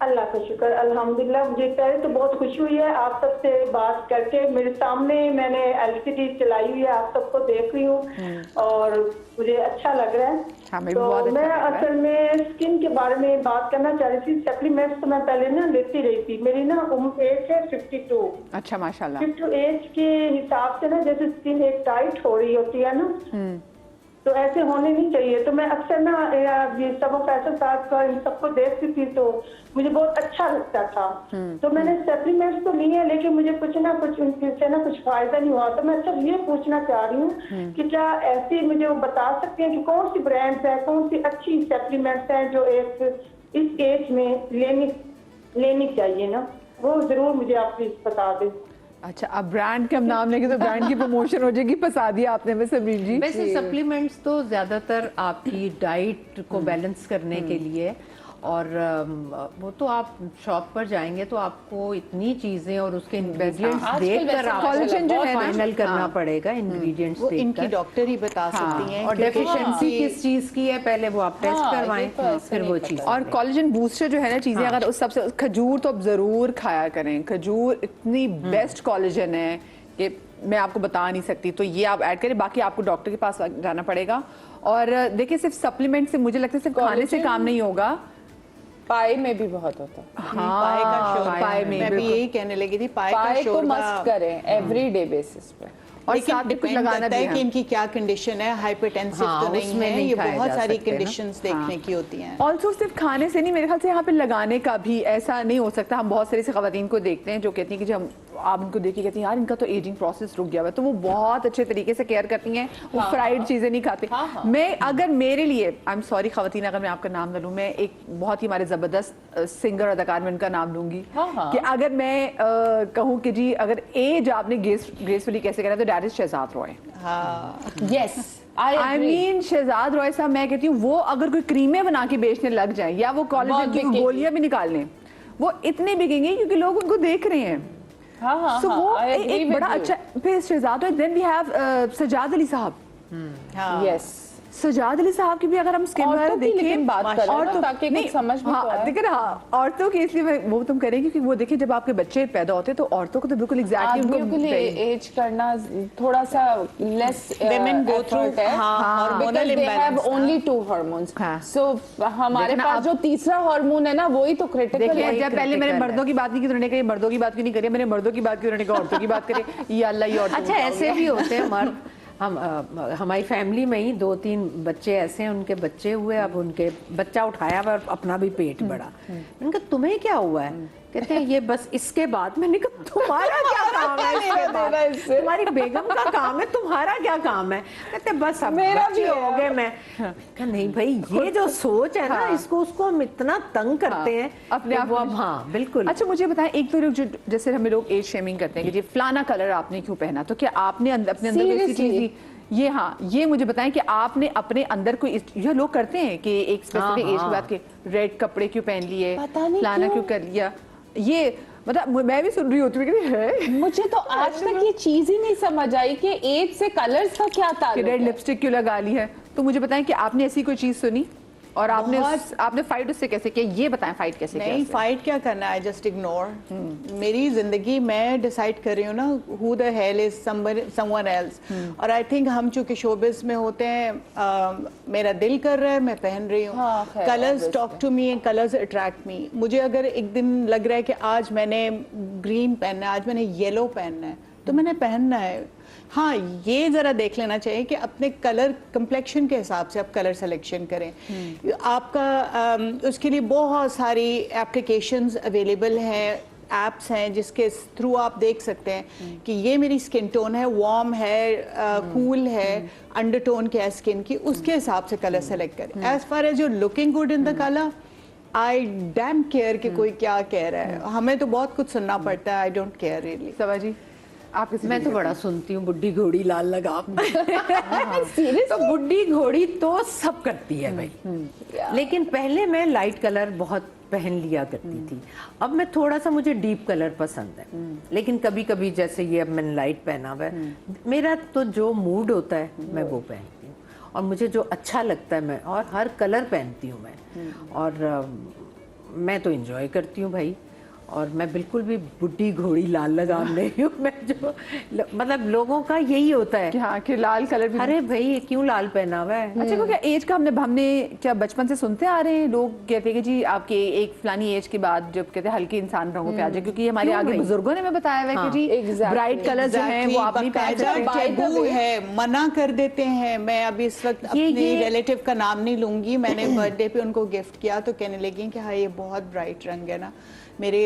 अल्लाह का शुक्र, अल्हम्दुलिल्लाह। मुझे पहले तो बहुत खुशी हुई है आप सबसे बात करके। मेरे सामने मैंने एलसीडी चलाई हुई है, आप सबको देख रही हूँ और मुझे अच्छा लग रहा है। हमें भी तो बहुत अच्छा मैं लग रहा है। असल में स्किन के बारे में बात करना चाह रही थी। सप्लीमेंट्स तो मैं पहले ना लेती रही थी। मेरी ना उम्र एज है 52। अच्छा माशाल्लाह। 52 एज के हिसाब से ना, जैसे स्किन एक टाइट हो रही होती है ना, तो ऐसे होने नहीं चाहिए। तो मैं अक्सर ना ये सब फैशन साथ का इन सबको देखती थी तो मुझे बहुत अच्छा लगता था। तो मैंने सप्लीमेंट्स तो लिए, लेकिन मुझे कुछ ना कुछ उनसे ना कुछ फायदा नहीं हुआ। तो मैं सब ये पूछना चाह रही हूँ कि क्या ऐसी मुझे वो बता सकते हैं कि कौन सी ब्रांड्स है, कौन सी अच्छी सप्लीमेंट्स हैं जो एक इस एज में लेनी चाहिए ना, वो जरूर मुझे आप प्लीज बता दें। अच्छा, अब ब्रांड के हम नाम लेंगे तो ब्रांड की प्रमोशन हो जाएगी, फंसा दिया आपने में समरीन जी। वैसे सप्लीमेंट्स तो ज़्यादातर आपकी डाइट को बैलेंस करने के लिए, और वो तो आप शॉप पर जाएंगे तो आपको इतनी चीजें और उसके इंग्रेडिएंट्स देखकर collagen जो है ना, फाइनल करना पड़ेगा इंग्रेडिएंट्स वो इनकी देखकर। डॉक्टर ही बता सकती हैं और क्योंकि डेफिशिएंसी किस चीज की है पहले वो आप टेस्ट करवाएं, फिर वो चीज। और कोलेजन बूस्टर जो है ना चीजें, अगर उस सबसे खजूर तो आप जरूर खाया करें। खजूर इतनी बेस्ट कोलेजन है कि मैं आपको बता नहीं सकती। तो ये आप ऐड करें, बाकी आपको डॉक्टर के पास जाना पड़ेगा। और देखिए सिर्फ सप्लीमेंट से मुझे लगता है सिर्फ खाने से काम नहीं होगा। पाए में भी बहुत होता है। पाए का शोर, पाए में मैं भी यही कहने लगी थी, पाए का पाए को शोर मस्ट करें एवरीडे बेसिस पे। और लेकिन साथ में कुछ डिपेंड लगाना करता भी है कि है। इनकी क्या कंडीशन है। हाइपरटेंसिव हाँ, तो नहीं उसमें है, नहीं ये खाए बहुत जा सारी सकते ना। कंडीशंस देखने की होती हैं। ऑल्सो सिर्फ खाने से नहीं, मेरे ख्याल से यहाँ पे लगाने का भी ऐसा नहीं हो सकता। हम बहुत सारी खवातीन को देखते हैं जो कहती हैं कि जब आप उनको देखिए कहती हैं यार इनका तो एजिंग प्रोसेस रुक गया हुआ है, तो वो बहुत अच्छे तरीके से केयर करती हैं, वो फ्राइड चीज़ें नहीं खाते। मैं अगर मेरे लिए, आई एम सॉरी खवातीन अगर मैं आपका नाम न लूँ, मैं एक बहुत ही हमारे ज़बरदस्त सिंगर अदाकार में उनका नाम लूँगी कि अगर मैं कहूँ कि जी अगर एज आपने ग्रेसफुली कैसे करना है तो that is Shahzad Roy. Yes, I mean Shahzad Roy साहब, मैं कहती हूँ वो अगर कोई क्रीमें बना के बेचने लग जाए या वो कॉलेज की गोलियां भी निकाल लें, वो इतने बिकेंगे क्योंकि लोग उनको देख रहे हैं। So वो एक बड़ा अच्छा। फिर Shahzad Roy, then we have Sajjad Ali साहब। यस, सजाद अली साहब की भी अगर हम स्किन औरतों की देखें, लेकिन बात करें और ना, तो ताकि कुछ समझ में तो आए। देखिए ना, औरतों की इसलिए मैं वो तुम करें क्योंकि वो देखिए जब आपके बच्चे पैदा होते हैं तो औरतों को तो बिल्कुल एग्जैक्टली आदमियों के लिए एज करना थोड़ा सा less Women go through, effort है, hormonal because they have imbalance, only 2 hormones. हाँ। So हमारे देखना पास अब- जो तीसरा हार्मोन है ना वही तो क्रिटिकल देखिए है। जब पहले मैंने मर्दों की बात नहीं की तो उन्होंने कहा ये मर्दों की बात क्यों नहीं करी, मैंने मर्दों की बात की उन्होंने कहा औरतों की बात करें। ये अल्लाह ही औरतों अच्छा, ऐसे भी होते हैं मर्द। हम हमारी फैमिली में ही 2-3 बच्चे ऐसे हैं, उनके बच्चे हुए, अब उनके बच्चा उठाया और अपना भी पेट बढ़ा। मैंने कहा तुम्हें क्या हुआ है? कहते हैं ये बस इसके बाद। मैंने कहा तुम्हारा क्या काम है इसके बाद? तुम्हारी बेगम का काम है, तुम्हारा क्या काम है? कहते बस अब मेरा बच्चे भी हो गए। मैं कहा नहीं भाई, ये जो सोच है ना, इसको उसको हम इतना तंग करते हैं अपने आप वो अब, हाँ बिल्कुल। अच्छा मुझे बताएं, एक तो लोग जो जैसे हमें लोग एज शेमिंग करते हैं कि जी फलाना कलर आपने क्यों पहना, तो क्या आपने अपने अंदर कोई ऐसी चीज थी? ये हाँ, ये मुझे बताएं कि आपने अपने अंदर कोई, ये लोग करते हैं कि एक स्पेसिफिक एज के बाद के रेड कपड़े क्यों पहन लिए, पता नहीं फलाना क्यों कर लिया, ये मतलब मैं भी सुन रही होती हूँ कि है मुझे तो आज तक ये चीज ही नहीं समझ आई कि एज से कलर्स का क्या कि ताल्लुक रेड है। लिपस्टिक क्यों लगा ली है। तो मुझे बताएं कि आपने ऐसी कोई चीज सुनी और आपने फाइट उससे कैसे किया, ये बताएं फाइट कैसे किया नहीं, उससे? फाइट क्या करना है, जस्ट इग्नोर। मेरी जिंदगी मैं डिसाइड कर रही हूँ ना, who the hell is someone else. और आई थिंक हम चूंकि शोबिस में होते हैं, मेरा दिल कर रहा है, मैं पहन रही हूँ। हाँ, खैर, colours talk to me and colours attract me. मुझे अगर एक दिन लग रहा है कि आज मैंने ग्रीन पहनना है, आज मैंने येलो पहनना है, तो मैंने पहनना है। हाँ, ये जरा देख लेना चाहिए कि अपने कलर कम्प्लेक्शन के हिसाब से आप कलर सिलेक्शन करें। आपका उसके लिए बहुत सारी एप्लीकेशंस अवेलेबल हैं, एप्स हैं जिसके थ्रू आप देख सकते हैं कि ये मेरी स्किन टोन है, वार्म है, कूल है, अंडरटोन क्या है स्किन की, उसके हिसाब से कलर सेलेक्ट करें। As far as you're looking good in the colour, I damn care कि कोई क्या कह रहा है। हमें तो बहुत कुछ सुनना पड़ता है, आई डोंट केयर रियली। सवा जी आप किसी मैं तो बड़ा सुनती हूँ बुढ़ी घोड़ी लाल लगाम। तो बुढ़ी घोड़ी तो सब करती है भाई, लेकिन पहले मैं लाइट कलर बहुत पहन लिया करती थी। अब मैं थोड़ा सा, मुझे डीप कलर पसंद है, लेकिन कभी कभी जैसे ये अब मैंने लाइट पहना हुआ है, मेरा तो जो मूड होता है मैं वो पहनती हूँ, और मुझे जो अच्छा लगता है मैं, और हर कलर पहनती हूँ मैं, और मैं तो एंजॉय करती हूँ भाई। और मैं बिल्कुल भी बुढ़ी घोड़ी लाल लगाम नहीं हूँ। मैं जो मतलब लोगों का यही होता है कि हाँ कि लाल कलर भी। अरे भाई ये क्यों लाल पहना हुआ है? अच्छा, को क्या एज का हमने क्या बचपन से सुनते आ रहे हैं, लोग कहते हैं कि जी आपके एक फलानी एज के बाद जब कहते हैं हल्के इंसान रंगों पे आ जाए, क्योंकि हमारे आगे बुजुर्गों ने हमें बताया हुआ है कि जी ब्राइट कलर जो है वो आप नहीं पहन सकते। टैबू है, मना कर देते हैं। मैं अभी इस वक्त अपने रिलेटिव का नाम नहीं लूंगी, मैंने बर्थडे पे उनको गिफ्ट किया तो कहने लगी कि हाँ ये बहुत ब्राइट रंग है ना, मेरे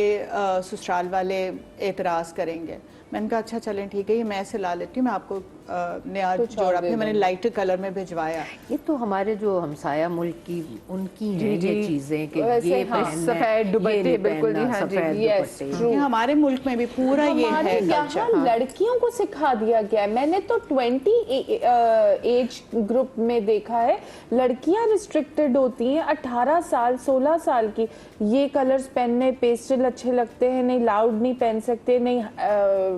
ससुराल वाले एतराज़ करेंगे। मैंने कहा अच्छा चलें ठीक है, ये मैं ऐसे ला लेती हूँ, मैं आपको नया जोड़ा फिर मैंने लाइटर कलर में भिजवाया। ये तो हमारे जो हमसाया मुल्क की उनकी हैं ये चीजें कि ये पहनना, सफेद दुपट्टे, बिल्कुल जी, हाँ जी, Yes, true. हमारे मुल्क में भी पूरा ये है हमारे यहाँ कल्चर। लड़कियों को सिखा दिया गया है। मैंने तो 20 एज ग्रुप में देखा है, लड़कियां रिस्ट्रिक्टेड होती हैं 18 साल 16 साल की, ये कलर्स पहनने, पेस्टल अच्छे लगते हैं, नहीं लाउड नहीं पहन सकते, नहीं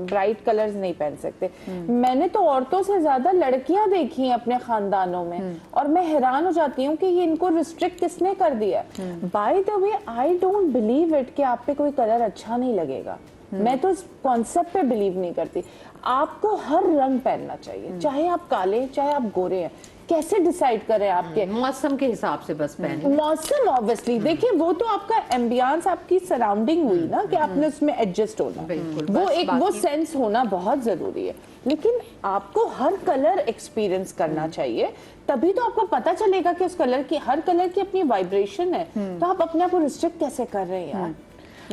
ब्राइट कलर्स नहीं पहन सकते। मैंने तो औरतों से ज्यादा लड़कियां देखी हैं अपने खानदानों में, और मैं हैरान हो जाती हूँ कि ये इनको रिस्ट्रिक्ट किसने कर दिया। By the way I don't believe it कि आप पे कोई कलर अच्छा नहीं लगेगा। मैं तो इस कॉन्सेप्ट पे बिलीव नहीं करती। आपको हर रंग पहनना चाहिए, चाहे आप काले चाहे आप गोरे हैं। कैसे डिसाइड करें आपके मौसम के हिसाब से बस पहने। मौसम ऑब्वियसली देखिए, वो तो आपका एम्बियंस, आपकी सराउंडिंग हुई ना कि आपने उसमें एडजस्ट होना, वो एक वो सेंस होना बहुत जरूरी है। लेकिन आपको हर कलर एक्सपीरियंस करना चाहिए, तभी तो आपको पता चलेगा कि उस कलर की, हर कलर की अपनी वाइब्रेशन है। तो आप अपने आप को रिस्ट्रिक्ट कैसे कर रहे हैं यार?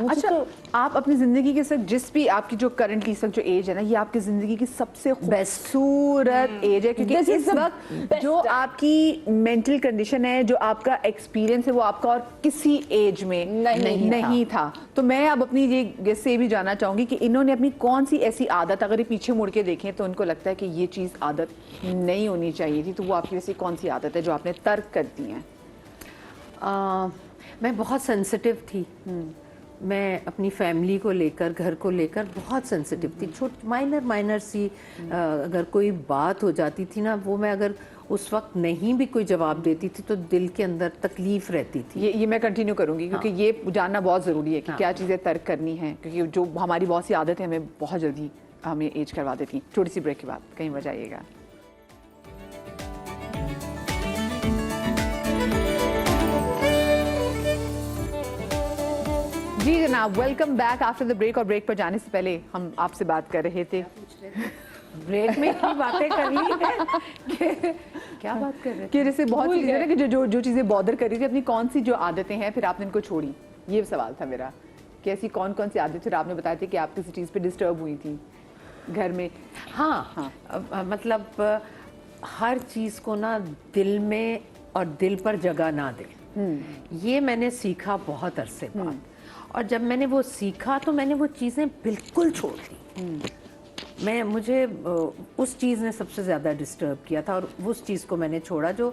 अच्छा, आप अपनी जिंदगी के साथ जिस भी आपकी जो करंटली इस वक्त जो एज है ना, ये आपकी जिंदगी की सबसे खूबसूरत एज है, क्योंकि इस वक्त जो आपकी मेंटल कंडीशन है, जो आपका एक्सपीरियंस है, वो आपका और किसी एज में नहीं था। तो मैं अब अपनी ये गेस्ट से भी जानना चाहूंगी कि इन्होंने अपनी कौन सी ऐसी आदत, अगर ये पीछे मुड़ के देखें तो उनको लगता है कि ये चीज आदत नहीं होनी चाहिए थी, तो वो आपकी वैसी कौन सी आदत है जो आपने तर्क कर दी है? मैं बहुत सेंसिटिव थी। मैं अपनी फैमिली को लेकर, घर को लेकर बहुत सेंसिटिव थी। माइनर सी अगर कोई बात हो जाती थी ना, वो मैं अगर उस वक्त नहीं भी कोई जवाब देती थी तो दिल के अंदर तकलीफ रहती थी। ये मैं कंटिन्यू करूंगी, क्योंकि ये जानना बहुत ज़रूरी है कि क्या चीज़ें तर्क करनी है, क्योंकि जो हमारी बहुत सी आदत है हमें बहुत जल्दी हमें एज करवा देती। छोटी सी ब्रेक के बाद कहीं मजा आइएगा। जी जनाब, welcome back after the break. और ब्रेक पर जाने से पहले हम आपसे बात कर रहे थे, ब्रेक में की बातें कर ली है क्या बात कर रहे थे कि जैसे बहुत सी चीज़ें ना कि जो चीज़ें बॉदर कर रही थी, अपनी कौन सी जो आदतें हैं फिर आपने इनको छोड़ी, ये सवाल था मेरा کہ ایسی کون کون سی عادت پھر آپ نے بتایا تھا کہ آپ کسی چیز پہ ڈسٹرب ہوئی تھی گھر میں؟ ہاں مطلب ہر چیز کو نا دل میں اور دل پر جگہ نہ دیں، یہ میں نے سیکھا بہت عرصے بعد، اور جب میں نے وہ سیکھا تو میں نے وہ چیزیں بالکل چھوڑ دی۔ مجھے اس چیز نے سب سے زیادہ ڈسٹرب کیا تھا، اور اس چیز کو میں نے چھوڑا جو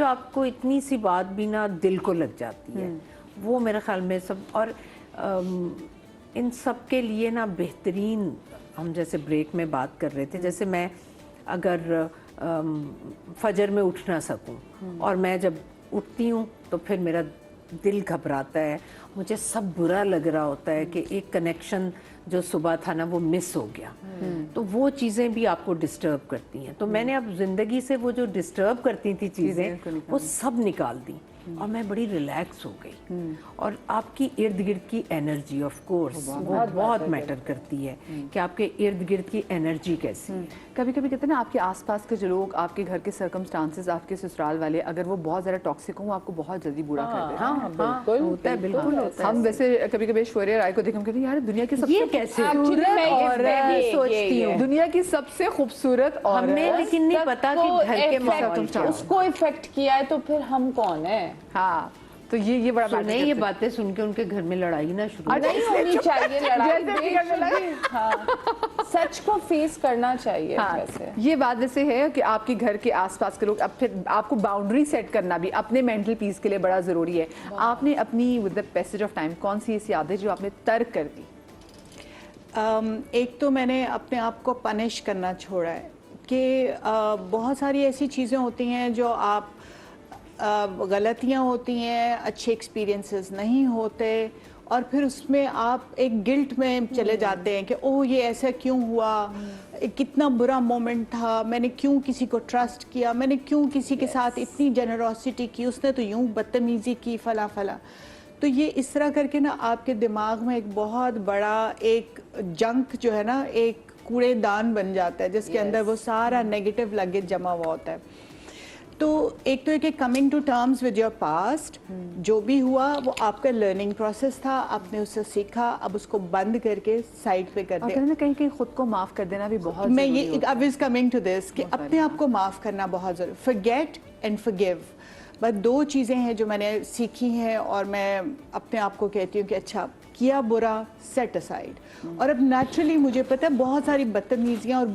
آپ کو اتنی سی بات بھی نا دل کو لگ جاتی ہے، وہ میرے خیال میں سب، اور ان سب کے لیے نا بہترین، ہم جیسے بریک میں بات کر رہے تھے، جیسے میں اگر فجر میں اٹھ نہ سکوں اور میں جب اٹھتی ہوں تو پھر میرا دل گھبراتا ہے، مجھے سب برا لگ رہا ہوتا ہے کہ ایک کنیکشن جو صبح تھا نا وہ مس ہو گیا، تو وہ چیزیں بھی آپ کو ڈسٹرب کرتی ہیں۔ تو میں نے اب زندگی سے وہ جو ڈسٹرب کرتی تھی چیزیں وہ سب نکال دیں، اور میں بڑی ریلیکس ہو گئی۔ اور آپ کی ارد گرد کی انرجی آف کورس وہ بہت میٹر کرتی ہے کہ آپ کے ارد گرد کی انرجی کیسی ہے۔ کبھی کبھی کہتے ہیں نا آپ کے آس پاس کے جو لوگ، آپ کے گھر کے سرکمسٹانسز، آپ کے سسرال والے، اگر وہ بہت زیادہ ٹاکسک ہوں وہ آپ کو بہت جلدی برا کر دیتے ہیں۔ ہاں بالکل ہوتا ہے، بالکل ہوتا ہے۔ ہم ویسے کبھی کبھی ایشوریہ رائے کو دیکھ ہم کہتے ہیں یار دنیا کی سب یہ سے کیسے سوچتی ہوں دنیا کی سب سے خوبصورت ہم نے لیکن نہیں پتا کہ گھر کے ماحول کیا اس کو افیکٹ کیا ہے تو پھر ہم کون ہیں؟ ہاں تو یہ بڑا بات نہیں، یہ باتیں سن کے ان کے گھر میں لڑائی نہ شروع نہیں ہونی چاہیے لڑائی، سچ کو فیس کرنا چاہیے۔ ویسے یہ بات ویسے ہے کہ آپ کے گھر کے آس پاس کے لوگ، اب پھر آپ کو باؤنڈری سیٹ کرنا بھی اپنے مینٹل پیس کے لیے بڑا ضروری ہے۔ آپ نے اپنی with the passage of time کون سی ایسی عادت جو آپ نے ترک کر دی؟ ایک تو میں نے اپنے آپ کو پنش کرنا چھوڑا ہے کہ بہت ساری ایسی چیزیں ہوتی ہیں جو آپ غلطیاں ہوتی ہیں، اچھے ایکسپیرینسز نہیں ہوتے، اور پھر اس میں آپ ایک گلٹ میں چلے جاتے ہیں کہ اوہ یہ ایسا کیوں ہوا، کتنا برا مومنٹ تھا، میں نے کیوں کسی کو ٹرسٹ کیا، میں نے کیوں کسی کے ساتھ اتنی جنروسٹی کی، اس نے تو یوں بدتمیزی کی، فلاں فلاں۔ تو یہ اس طرح کر کے نا آپ کے دماغ میں ایک بہت بڑا ایک جنک جو ہے نا ایک کوڑے دان بن جاتا ہے جس کے اندر وہ سارا نیگیٹو لگیج جمع ہوا ہوتا ہے۔ تو ایک تو ہے کہ coming to terms with your past, جو بھی ہوا وہ آپ کا لرننگ پروسیس تھا، آپ نے اس سے سیکھا، اب اس کو بند کر کے سائڈ پہ کر دیں۔ کہیں کہیں خود کو معاف کر دینا بھی بہت میں یہ I was coming to this کہ اپنے آپ کو معاف کرنا بہت ضروری، forget and forgive، بس دو چیزیں ہیں جو میں نے سیکھی ہیں، اور میں اپنے آپ کو کہتی ہوں کہ اچھا کیا برا سیٹ اسائڈ، اور اب نیچرلی مجھے پتہ ہے بہت ساری بدتمیزیاں اور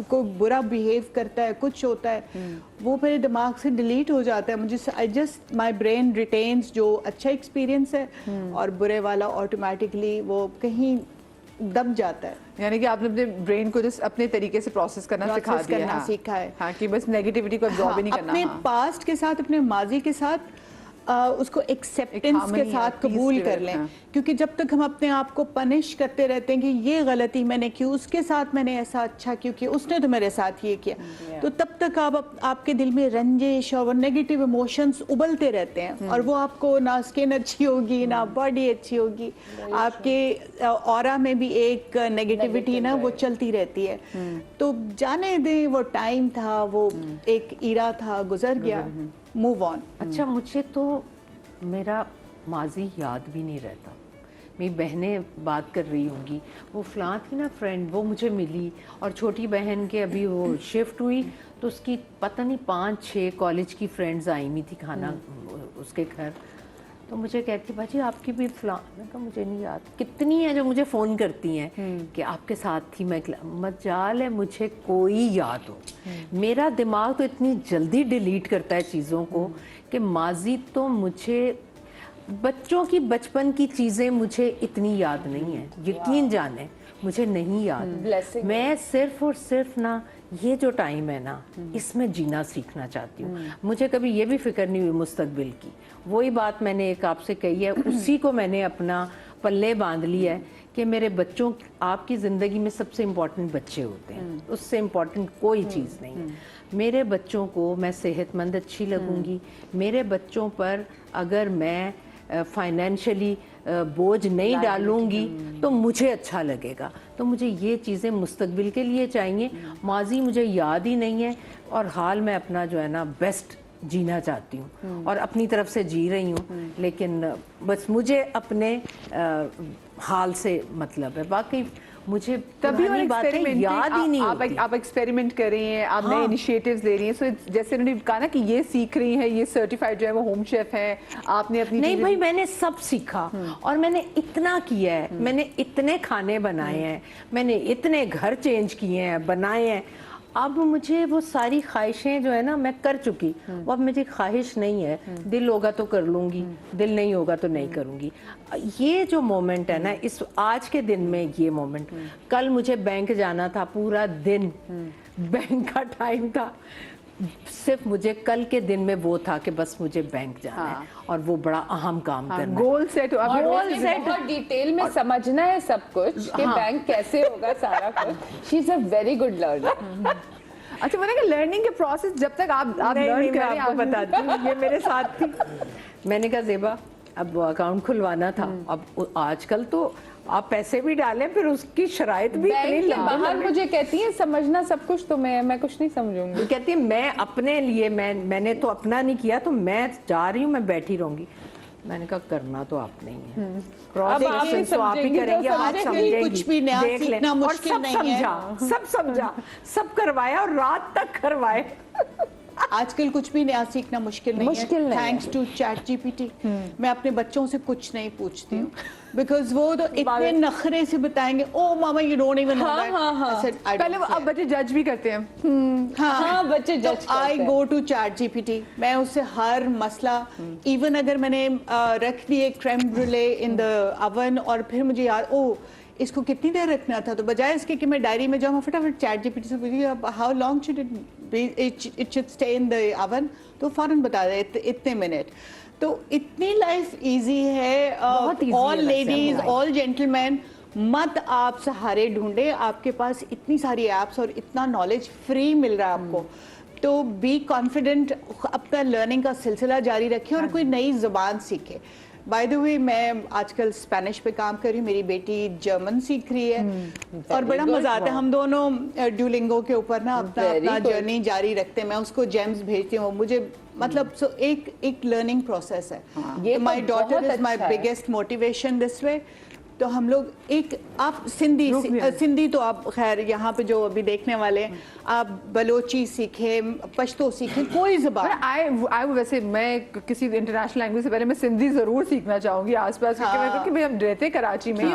کوئی برا بیہیو کرتا ہے، کچھ ہوتا ہے، وہ میرے دماغ سے ڈیلیٹ ہو جاتا ہے، مجھے مائی برین ریٹینز جو اچھا ایکسپیرینس ہے، اور برے والا آٹومیٹکلی وہ کہیں دب جاتا ہے۔ یعنی کہ آپ نے اپنے برین کو جس اپنے طریقے سے پروسیس کرنا سیکھا ہے، ہاں کہ بس نیگیٹیوٹی کو ابزارب ہی نہیں کرنا، اپنے پاسٹ کے ساتھ، اپنے ماضی کے ساتھ اس کو ایکسیپٹنس کے ساتھ قبول کر لیں، کیونکہ جب تک ہم اپنے آپ کو پنش کرتے رہتے ہیں کہ یہ غلطی میں نے کی، اس کے ساتھ میں نے ایسا اچھا کیوں کیا، اس نے تو میرے ساتھ یہ کیا، تو تب تک آپ کے دل میں رنجش اور نیگیٹو ایموشنز ابلتے رہتے ہیں، اور وہ آپ کو نہ اسکن اچھی ہوگی نہ باڈی اچھی ہوگی، آپ کے اورا میں بھی ایک نیگیٹیوٹی نا وہ چلتی رہتی ہے۔ تو جانے دیں، وہ ٹائم تھا، وہ ایک ایرا تھا، گزر گیا، موو آن۔ اچھا مجھے تو میرا ماضی یاد بھی نہیں رہتا، میری بہنیں بات کر رہی ہوں گی، وہ فلاں تھی نا فرینڈ، وہ مجھے ملی، اور چھوٹی بہن کے ابھی وہ شفٹ ہوئی تو اس کی پتہ نہیں 5-6 کالج کی فرینڈز آئی ہوئی تھی کھانا اس کے گھر، تو مجھے کہتی باجی آپ کی بھی فلاں، میں کہا مجھے نہیں یاد، کتنی ہیں جو مجھے فون کرتی ہیں کہ آپ کے ساتھ تھی، میں مجال ہے مجھے کوئی یاد ہو، میرا دماغ تو اتنی جلدی ڈیلیٹ کرتا ہے چیزوں کو کہ ماضی تو مجھے، بچوں کی بچپن کی چیزیں مجھے اتنی یاد نہیں ہیں، یقین جانیں مجھے نہیں یاد، میں صرف اور صرف نا یہ جو ٹائم ہے نا اس میں جینا سیکھنا چاہتی ہوں، مجھے کبھی یہ بھی فکر نہیں ہوئی مستقبل کی، وہی بات میں نے ایک آپ سے کہی ہے، اسی کو میں نے اپنا پلے باندھ لیا ہے کہ میرے بچوں، آپ کی زندگی میں سب سے امپورٹنٹ بچے ہوتے ہیں، اس سے امپورٹنٹ کوئی چیز نہیں ہے، میرے بچوں کو میں صحت مند اچھی لگوں گی، میرے بچوں پر اگر میں فائنینشلی بوجھ نہیں ڈالوں گی تو مجھے اچھا لگے گا، تو مجھے یہ چیزیں مستقبل کے لیے چاہیے، ماضی مجھے یاد ہی نہیں ہے، اور حال میں اپنا جو ہے نا بیسٹ जीना चाहती हूँ और अपनी तरफ से जी रही हूँ, लेकिन बस मुझे अपने हाल से मतलब है, बाकी मुझे तभी और पुरानी बातें एक्सपेरिमेंट याद ही नहीं होती। आप एक्सपेरिमेंट कर रही हैं, आप नए हाँ। इनिशिएटिव्स ले रही हैं, सो जैसे उन्होंने कहा ना कि ये सीख रही हैं, ये सर्टिफाइड जो है वो होम शेफ हैं, आपने अपनी नहीं चीज़ें- भाई, मैंने सब सीखा और मैंने इतना किया है, मैंने इतने खाने बनाए हैं, मैंने इतने घर चेंज किए हैं, बनाए हैं। अब मुझे वो सारी ख्वाहिशें जो है ना मैं कर चुकी, वो अब मेरी ख्वाहिश नहीं है। दिल होगा तो कर लूँगी, दिल नहीं होगा तो नहीं करूँगी। ये जो मोमेंट है ना, इस आज के दिन में ये मोमेंट, कल मुझे बैंक जाना था, पूरा दिन बैंक का टाइम था, सिर्फ मुझे कल के दिन में वो था कि बस मुझे बैंक जाना है और वो बड़ा अहम काम करना है। गोल सेट और गोल उसे सेट- बहुत डिटेल में समझना है सब कुछ कि हाँ। बैंक कैसे होगा सारा कुछ। She is a very good learner. अच्छा, मैंने कहा लर्निंग के प्रोसेस जब तक आप नहीं, लर्न नहीं, मैं करें, आपको बताती हूँ, ये मेरे साथ थी। मैंने कहा ज़ेबा, अब वो अकाउंट खुलवाना था, अब आजकल तो आप पैसे भी डालें, फिर उसकी शराइत भी इतनी बैंक के लंबी बाहर लंबी। मुझे कहती है समझना सब कुछ, तो मैं कुछ नहीं समझूंगी। वो कहती है मैं अपने लिए, मैंने तो अपना नहीं किया, तो मैं जा रही हूँ, मैं बैठी रहूंगी। मैंने कहा करना तो आपने ही है, क्रॉस अब आप सेक्शन ही तो आप ही समझेंगी, करेंगे, तो आप समझेंगी। समझेंगी, कुछ भी नया देख लें। सीखना और मुश्किल सब नहीं है। समझा, सब समझा, सब करवाया और रात तक करवाए। आजकल कुछ भी नया सीखना मुश्किल नहीं मुश्किल है, नहीं है। Thanks to ChatGPT. मैं अपने बच्चों से कुछ नहीं पूछती हूँ, बिकॉज वो तो इतने नखरे से बताएंगे, oh mama you don't even know that. पहले वो अब बच्चे जज भी करते हैं। हाँ, बच्चे जज करते आई हैं। गो टू चैट जीपीटी, मैं उससे हर मसला, इवन अगर मैंने रख दिए creme brulee in the oven और फिर मुझे याद, ओ इसको कितनी देर रखना था, तो बजाय इसके कि मैं डायरी में जाऊँ, फटाफट चैट जीपीटी से पूछिए how long should it be, it should stay in the oven, तो फौरन बता दे इतने मिनट। तो इतनी लाइफ इजी है। बहुत easy है ऑल वैसे लेडीज, हमारी। ऑल जेंटलमैन, मत आप सहारे ढूंढे, आपके पास इतनी सारी एप्स और इतना नॉलेज फ्री मिल रहा है आपको, तो बी कॉन्फिडेंट, अपना लर्निंग का सिलसिला जारी रखें और कोई नई ज़ुबान सीखे। बाय द वे, मैं आजकल स्पेनिश पे काम कर रही हूँ, मेरी बेटी जर्मन सीख रही है और बड़ा मजा आता है। हम दोनों ड्यूलिंगो के ऊपर ना अपना Very अपना good. जर्नी जारी रखते हैं। मैं उसको जेम्स भेजती हूँ, मुझे मतलब सो एक लर्निंग प्रोसेस है। ये तो माय डॉटर बहुत इज माय अच्छा है। Biggest motivation this way. तो हम लोग एक, आप सिंधी तो आप खैर यहाँ पे जो अभी देखने वाले हैं, आप बलोची सीखें, पश्तो सीखें, कोई ज़बान। आई वैसे मैं किसी इंटरनेशनल लैंग्वेज से पहले मैं सिंधी जरूर सीखना चाहूंगी आसपास, क्योंकि भाई हम रहते कराची में,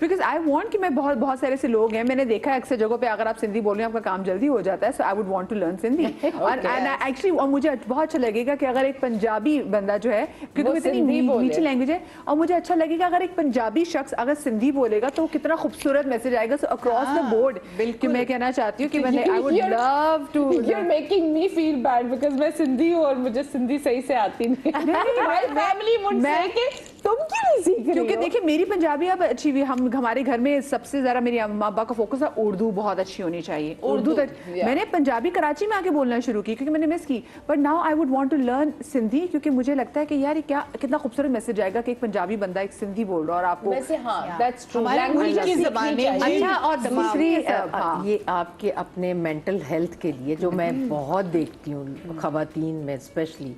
बिकॉज आई वांट कि मैं बहुत सारे ऐसे लोग हैं, मैंने देखा है अक्सर जगहों पे अगर आप सिंधी बोल रहे हैं आपका काम जल्दी हो जाता है, so I would want to learn Sindhi. और एक्चुअली और मुझे बहुत अच्छा लगेगा कि अगर एक पंजाबी बंदा जो है, क्योंकि इतनी सिंधी बोले। मीठी लैंग्वेज है, और मुझे अच्छा लगेगा अगर एक पंजाबी शख्स अगर सिंधी बोलेगा तो कितना खूबसूरत मैसेज आएगा अक्रॉस द बोर्ड। कि मैं कहना चाहती हूँ कि मैंने I would love to You're making me feel bad because मैं सिंधी हूँ और मुझे सिंधी सही से आती नहीं। My family would say कि तुम क्यों नहीं सीख रही क्योंकि हो? देखिए मेरी पंजाबी अब अच्छी हुई, हम हमारे घर में सबसे ज्यादा मेरी माँ बाप का फोकस है उर्दू बहुत अच्छी होनी चाहिए। उर्दू तक yeah. मैंने पंजाबी कराची में आके बोलना शुरू की क्योंकि मैंने मिस की, but now I would want to learn Sindhi, क्योंकि मुझे लगता है कि यार ये क्या कितना खूबसूरत मैसेज आएगा कि एक पंजाबी बंदा एक सिंधी बोल रहा है और आपको वैसे हाँ, that's true. हमारे Language मुल्क की सीखनी ज़बानें चाहिए। अच्छा, और दूसरी हाँ। ये आपके अपने मेंटल हेल्थ के लिए जो मैं बहुत देखती हूँ खवातीन में स्पेशली,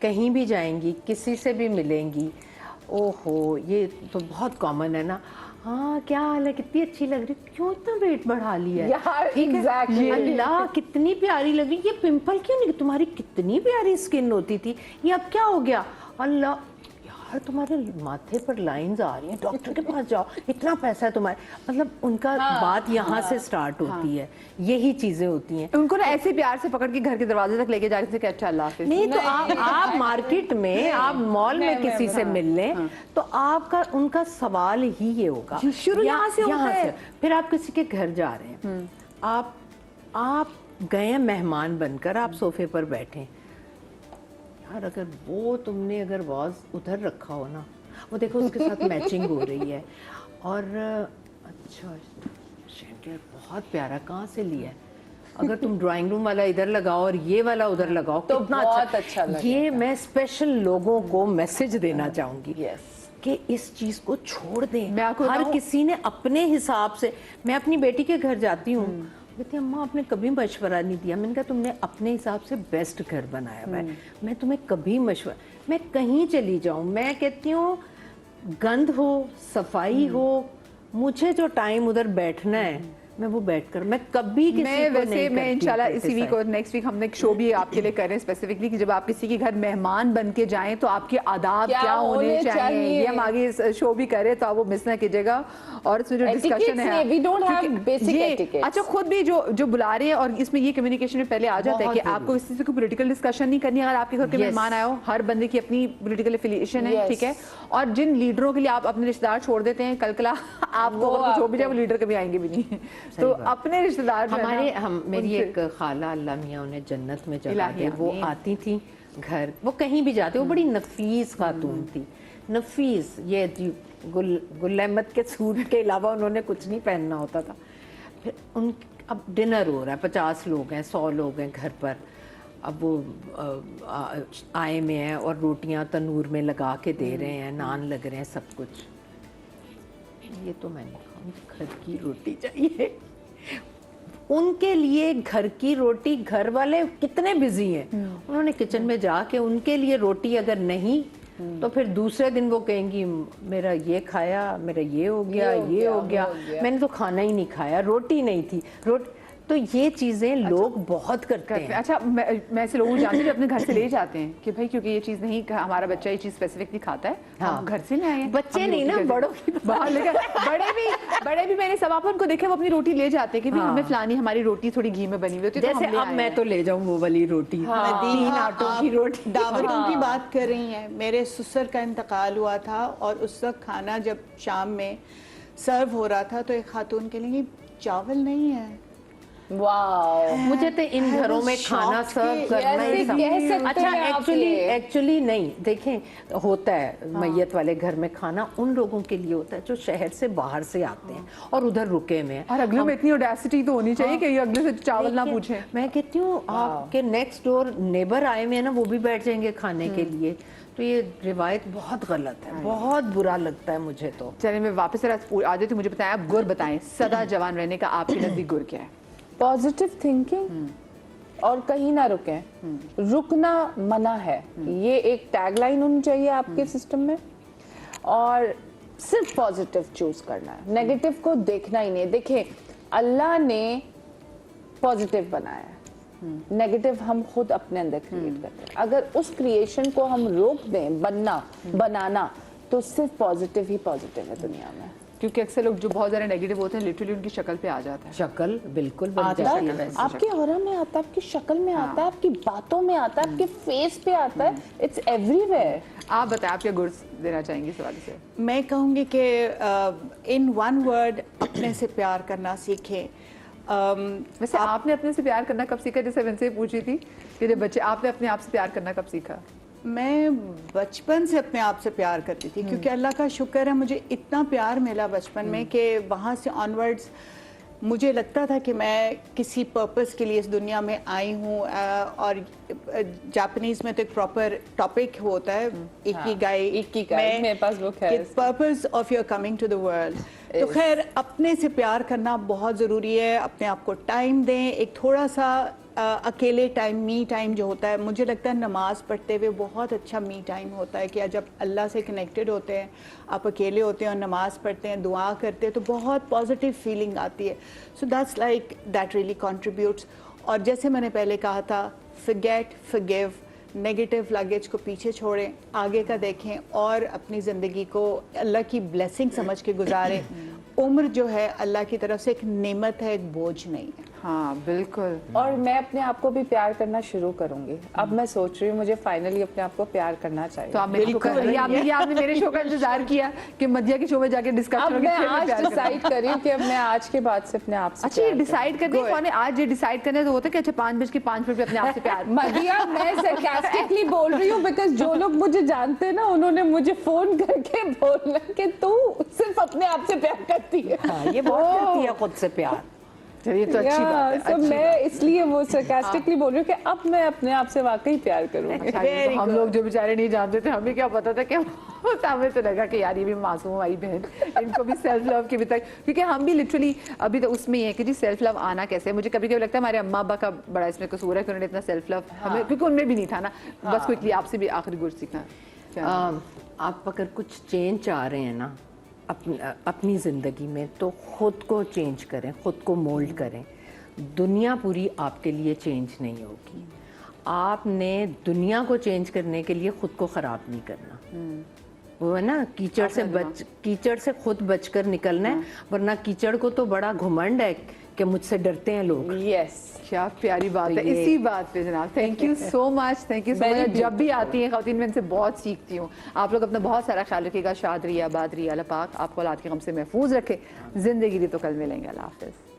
कहीं भी जाएंगी किसी से भी मिलेंगी, ओहो ये तो बहुत कॉमन है ना, हाँ क्या हाल है, कितनी अच्छी लग रही, क्यों इतना वेट बढ़ा लिया है, यार, ठीक है? exactly. अल्लाह कितनी प्यारी लग रही, ये पिंपल क्यों नहीं, तुम्हारी कितनी प्यारी स्किन होती थी, ये अब क्या हो गया, अल्लाह यार तुम्हारे माथे पर लाइंस आ रही हैं, डॉक्टर के पास जाओ, इतना पैसा है तुम्हारे, मतलब उनका बात यहाँ से स्टार्ट होती है, यही चीजें होती हैं। उनको ना ऐसे प्यार से पकड़ के घर के दरवाजे तक लेके जा रहे थे कि अच्छा अल्लाह हाफिज। नहीं तो आप मार्केट में, आप मॉल में किसी से मिल लें तो आपका उनका सवाल ही ये होगा, शुरू यहाँ से होता है। फिर आप किसी के घर जा रहे हैं, आप गए हैं मेहमान बनकर, आप सोफे पर बैठे, यार अगर वो तुमने अगर वाज उधर रखा हो ना, वो देखो उसके साथ मैचिंग हो रही है, और अच्छा शेंटर बहुत प्यारा, कहाँ से लिया है, अगर तुम ड्राइंग रूम वाला इधर लगाओ और ये वाला उधर लगाओ तो कितना बहुत अच्छा लगेगा। ये मैं स्पेशल लोगों को मैसेज देना चाहूंगी Yes. कि इस चीज को छोड़ दें। मैं आपको हर बताऊं? किसी ने अपने हिसाब से, मैं अपनी बेटी के घर जाती हूँ, कहती अम्मा आपने कभी मशवरा नहीं दिया। मैंने कहा तुमने अपने हिसाब से बेस्ट घर बनाया हुआ है, मैं तुम्हें कभी मशवरा, मैं कहीं चली जाऊं, मैं कहती हूँ गंद हो सफाई हो, मुझे जो टाइम उधर बैठना है मैं वो बैठकर, मैं कभी किसी मैं को वैसे नहीं मैं करती इंशाल्लाह इसी criticize। वीक और नेक्स्ट वीक हमने एक शो भी आपके लिए कर रहे हैं स्पेसिफिकली कि जब आप किसी के घर मेहमान बन के जाएं तो आपके आदाब क्या क्या होने होने चाहिए, चाहिए। ये हम आगे इस शो भी कर रहे हैं तो आप वो मिस ना कीजिएगा। और इसमें जो डिस्कशन Etiquettes है नहीं, we don't have क्योंकि basic ये etiquettes। अच्छा खुद भी जो बुला रहे हैं और इसमें ये कम्युनिकेशन में पहले आ जाता है कि आपको किसी से कोई पॉलिटिकल डिस्कशन नहीं करनी। अगर आपके घर के Yes। मेहमान आए हो, हर बंदे की अपनी पॉलिटिकल एफिलिएशन है, Yes। ठीक है, और जिन लीडरों के लिए आप अपने रिश्तेदार छोड़ देते हैं, कल आपको अगर कुछ हो भी जाए वो लीडर कभी आएंगे भी नहीं। तो अपने रिश्तेदार जो है ना, मेरी उनसे- एक खाला अल्लाह मियाँ उन्हें जन्नत में जगह इलाही दे, वो आमीन। आती थी घर, वो कहीं भी जाते, वो बड़ी नफीस खातून थी, नफीस, ये गुल अहमद के सूट के अलावा उन्होंने कुछ नहीं पहनना होता था। फिर उन अब डिनर हो रहा है, 50 लोग हैं, 100 लोग हैं घर पर, अब वो आए में हैं और रोटियां तनूर में लगा के दे रहे हैं, नान लग रहे हैं, सब कुछ। ये तो मैं नहीं खाऊंगी, घर की रोटी चाहिए। उनके लिए घर की रोटी, घर वाले कितने बिजी हैं, उन्होंने किचन में जाके उनके लिए रोटी अगर नहीं तो फिर दूसरे दिन वो कहेंगी मेरा ये खाया, मेरा ये हो गया, ये हो गया, मैंने तो खाना ही नहीं खाया, रोटी नहीं थी, रोटी। तो ये चीजें लोग बहुत करते हैं। अच्छा मैं ऐसे लोगों को जानती हूँ जो अपने घर से ले जाते हैं कि भाई क्योंकि ये चीज नहीं, हमारा बच्चा ये चीज स्पेसिफिकली खाता है, हम घर से ले आए हैं। बच्चे हम नहीं रोटी ना, घर से- बड़ों की बाहर लेकर बड़े भी मैंने सब आप उनको देखे वो अपनी रोटी ले जाते हैं कि भाई हमें फलानी हमारी रोटी थोड़ी घी में बनी हुई होती है तो जैसे हम ले अब आए मैं हैं। तो ले जाऊं वो वाली रोटी, 3 आटों की रोटी। दावतों की बात कर रही हैं। मेरे ससुर का इंतकाल हुआ था और उस वक्त खाना जब शाम में सर्व हो रहा था तो एक खातून के लिए चावल नहीं है। वाओ, मुझे तो इन घरों में खाना सर्व करना ही कैसे कह सकते अच्छा हैं आप एक्चुअली नहीं, देखें होता है मैयत वाले घर में खाना उन लोगों के लिए होता है जो शहर से बाहर से आते हैं और उधर रुके हुए हैं। और अगले में इतनी ऑडेसिटी तो होनी चाहिए कि ये अगले से चावल ना पूछे। मैं कहती हूँ आपके नेक्स्ट डोर नेबर आए हुए हैं ना, वो भी बैठ जाएंगे खाने के लिए, तो ये रिवायत बहुत गलत है, बहुत बुरा लगता है मुझे तो। चलिए मैं वापस आ जाती हूँ, मुझे बताएं आप गुर बताएं, सदा जवान रहने का आपके नजदीक गुर क्या है? पॉजिटिव थिंकिंग और कहीं ना रुकें, रुकना मना है, ये एक टैगलाइन होनी चाहिए आपके सिस्टम में। और सिर्फ पॉजिटिव चूज करना है, नेगेटिव को देखना ही नहीं। देखें अल्लाह ने पॉजिटिव बनाया है, नेगेटिव हम खुद अपने अंदर क्रिएट करते हैं। अगर उस क्रिएशन को हम रोक दें बनाना, तो सिर्फ पॉजिटिव ही पॉजिटिव है दुनिया में। क्योंकि अक्सर लोग जो बहुत ज्यादा नेगेटिव होते हैं लिटरली उनकी शक्ल पे आ जाता है। शक्ल बिल्कुल बन आता जाती है, है। आपके ऑरा में आता है, आपकी शक्ल में आता है, आपकी बातों में आता है, आपके फेस पे आता है, इट्स एवरीवेयर। आप बताएं आप क्या गुर देना चाहेंगे इस हवाले से? मैं कहूँगी कि इन वन वर्ड अपने से प्यार करना सीखें। वैसे आपने अपने से प्यार करना कब सीखा? जैसे मैंने पूछी थी कि जब बच्चे, आपने अपने आप से प्यार करना कब सीखा? मैं बचपन से अपने आप से प्यार करती थी क्योंकि अल्लाह का शुक्र है मुझे इतना प्यार मिला बचपन में कि वहाँ से ऑनवर्ड्स मुझे लगता था कि मैं किसी पर्पस के लिए इस दुनिया में आई हूँ। और जापानीज में तो एक प्रॉपर टॉपिक होता है इकिगाई, मेरे पास बुक है इसकी। Purpose of your coming to the world. तो खैर अपने से प्यार करना बहुत ज़रूरी है, अपने आप को टाइम दें, एक थोड़ा सा अकेले टाइम, मी टाइम जो होता है, मुझे लगता है नमाज पढ़ते हुए बहुत अच्छा मी टाइम होता है कि जब अल्लाह से कनेक्टेड होते हैं, आप अकेले होते हैं और नमाज पढ़ते हैं, दुआ करते हैं तो बहुत पॉजिटिव फीलिंग आती है। So that's like that really contributes. और जैसे मैंने पहले कहा था, फॉरगेट, फॉरगिव, नेगेटिव लगेज को पीछे छोड़ें, आगे का देखें और अपनी ज़िंदगी को अल्लाह की ब्लेसिंग समझ के गुजारें। उम्र जो है अल्लाह की तरफ से एक नेमत है, एक बोझ नहीं है। हाँ बिल्कुल। और मैं अपने आप को भी प्यार करना शुरू करूंगी। अब मैं सोच रही हूँ मुझे फाइनली अपने आप को प्यार करना चाहिए। तो आप मेरे शो का, आपने मेरे शो का इंतजार किया कि मदिया के शो में जाके डिस्कस अब करोगे। मैं आज डिसाइड करी हूँ कि अब मैं आज के बाद से अपने आप से अच्छा ये डिसाइड करने कौन है? आज ये डिसाइड करने तो होता है कि अच्छा 5:05 अपने आप से प्यार। मदिया मैं सरकास्टिकली बोल रही हूँ बिकॉज जो लोग मुझे जानते हैं ना, उन्होंने मुझे फोन करके बोला कि तू सिर्फ अपने आप से प्यार करती है। हाँ, ये बहुत करती है खुद से प्यार। चलिए तो अच्छी बात है, तो अच्छी मैं इसलिए वो सरकास्टिकली बोल रही हूँ कि अब मैं अपने आप से वाकई प्यार करूँगी। अच्छा, ये तो हम लोग जो बेचारे नहीं जानते थे, हमें क्या पता था कि हमें तो लगा कि यार ये भी मासूम हमारी बहन, इनको भी सेल्फ लव की भी तक, क्योंकि हम भी लिटरली अभी तो उसमें ही है कि जी सेल्फ लव आना कैसे है। मुझे कभी कभी लगता है हमारे अम्मा अब्बा का बड़ा इसमें कसूर है कि उन्होंने इतना सेल्फ लव हमें, क्योंकि उनमें भी नहीं था ना। बस क्विकली आपसे भी आखिरी गुड सीखना, आप अगर कुछ चेंज चाह रहे हैं ना अपनी ज़िंदगी में, तो ख़ुद को चेंज करें, ख़ुद को मोल्ड करें। दुनिया पूरी आपके लिए चेंज नहीं होगी। आपने दुनिया को चेंज करने के लिए ख़ुद को ख़राब नहीं करना। वो है ना, कीचड़ से खुद बचकर निकलना है, वरना कीचड़ को तो बड़ा घुमंड है कि मुझसे डरते हैं लोग। यस, क्या प्यारी बात तो है। इसी बात पे जनाब thank you so much, thank you so much. जब भी आती हैं ख़वातीन मैं इनसे बहुत सीखती हूँ। आप लोग अपना बहुत सारा ख्याल रखिएगा। शाद रिया, आबाद रिया, अल्लाह पाक आपको औलाद के गम से महफूज रखे। ज़िंदगी दी तो कल मिलेंगे। अल्लाह हाफ़िज़।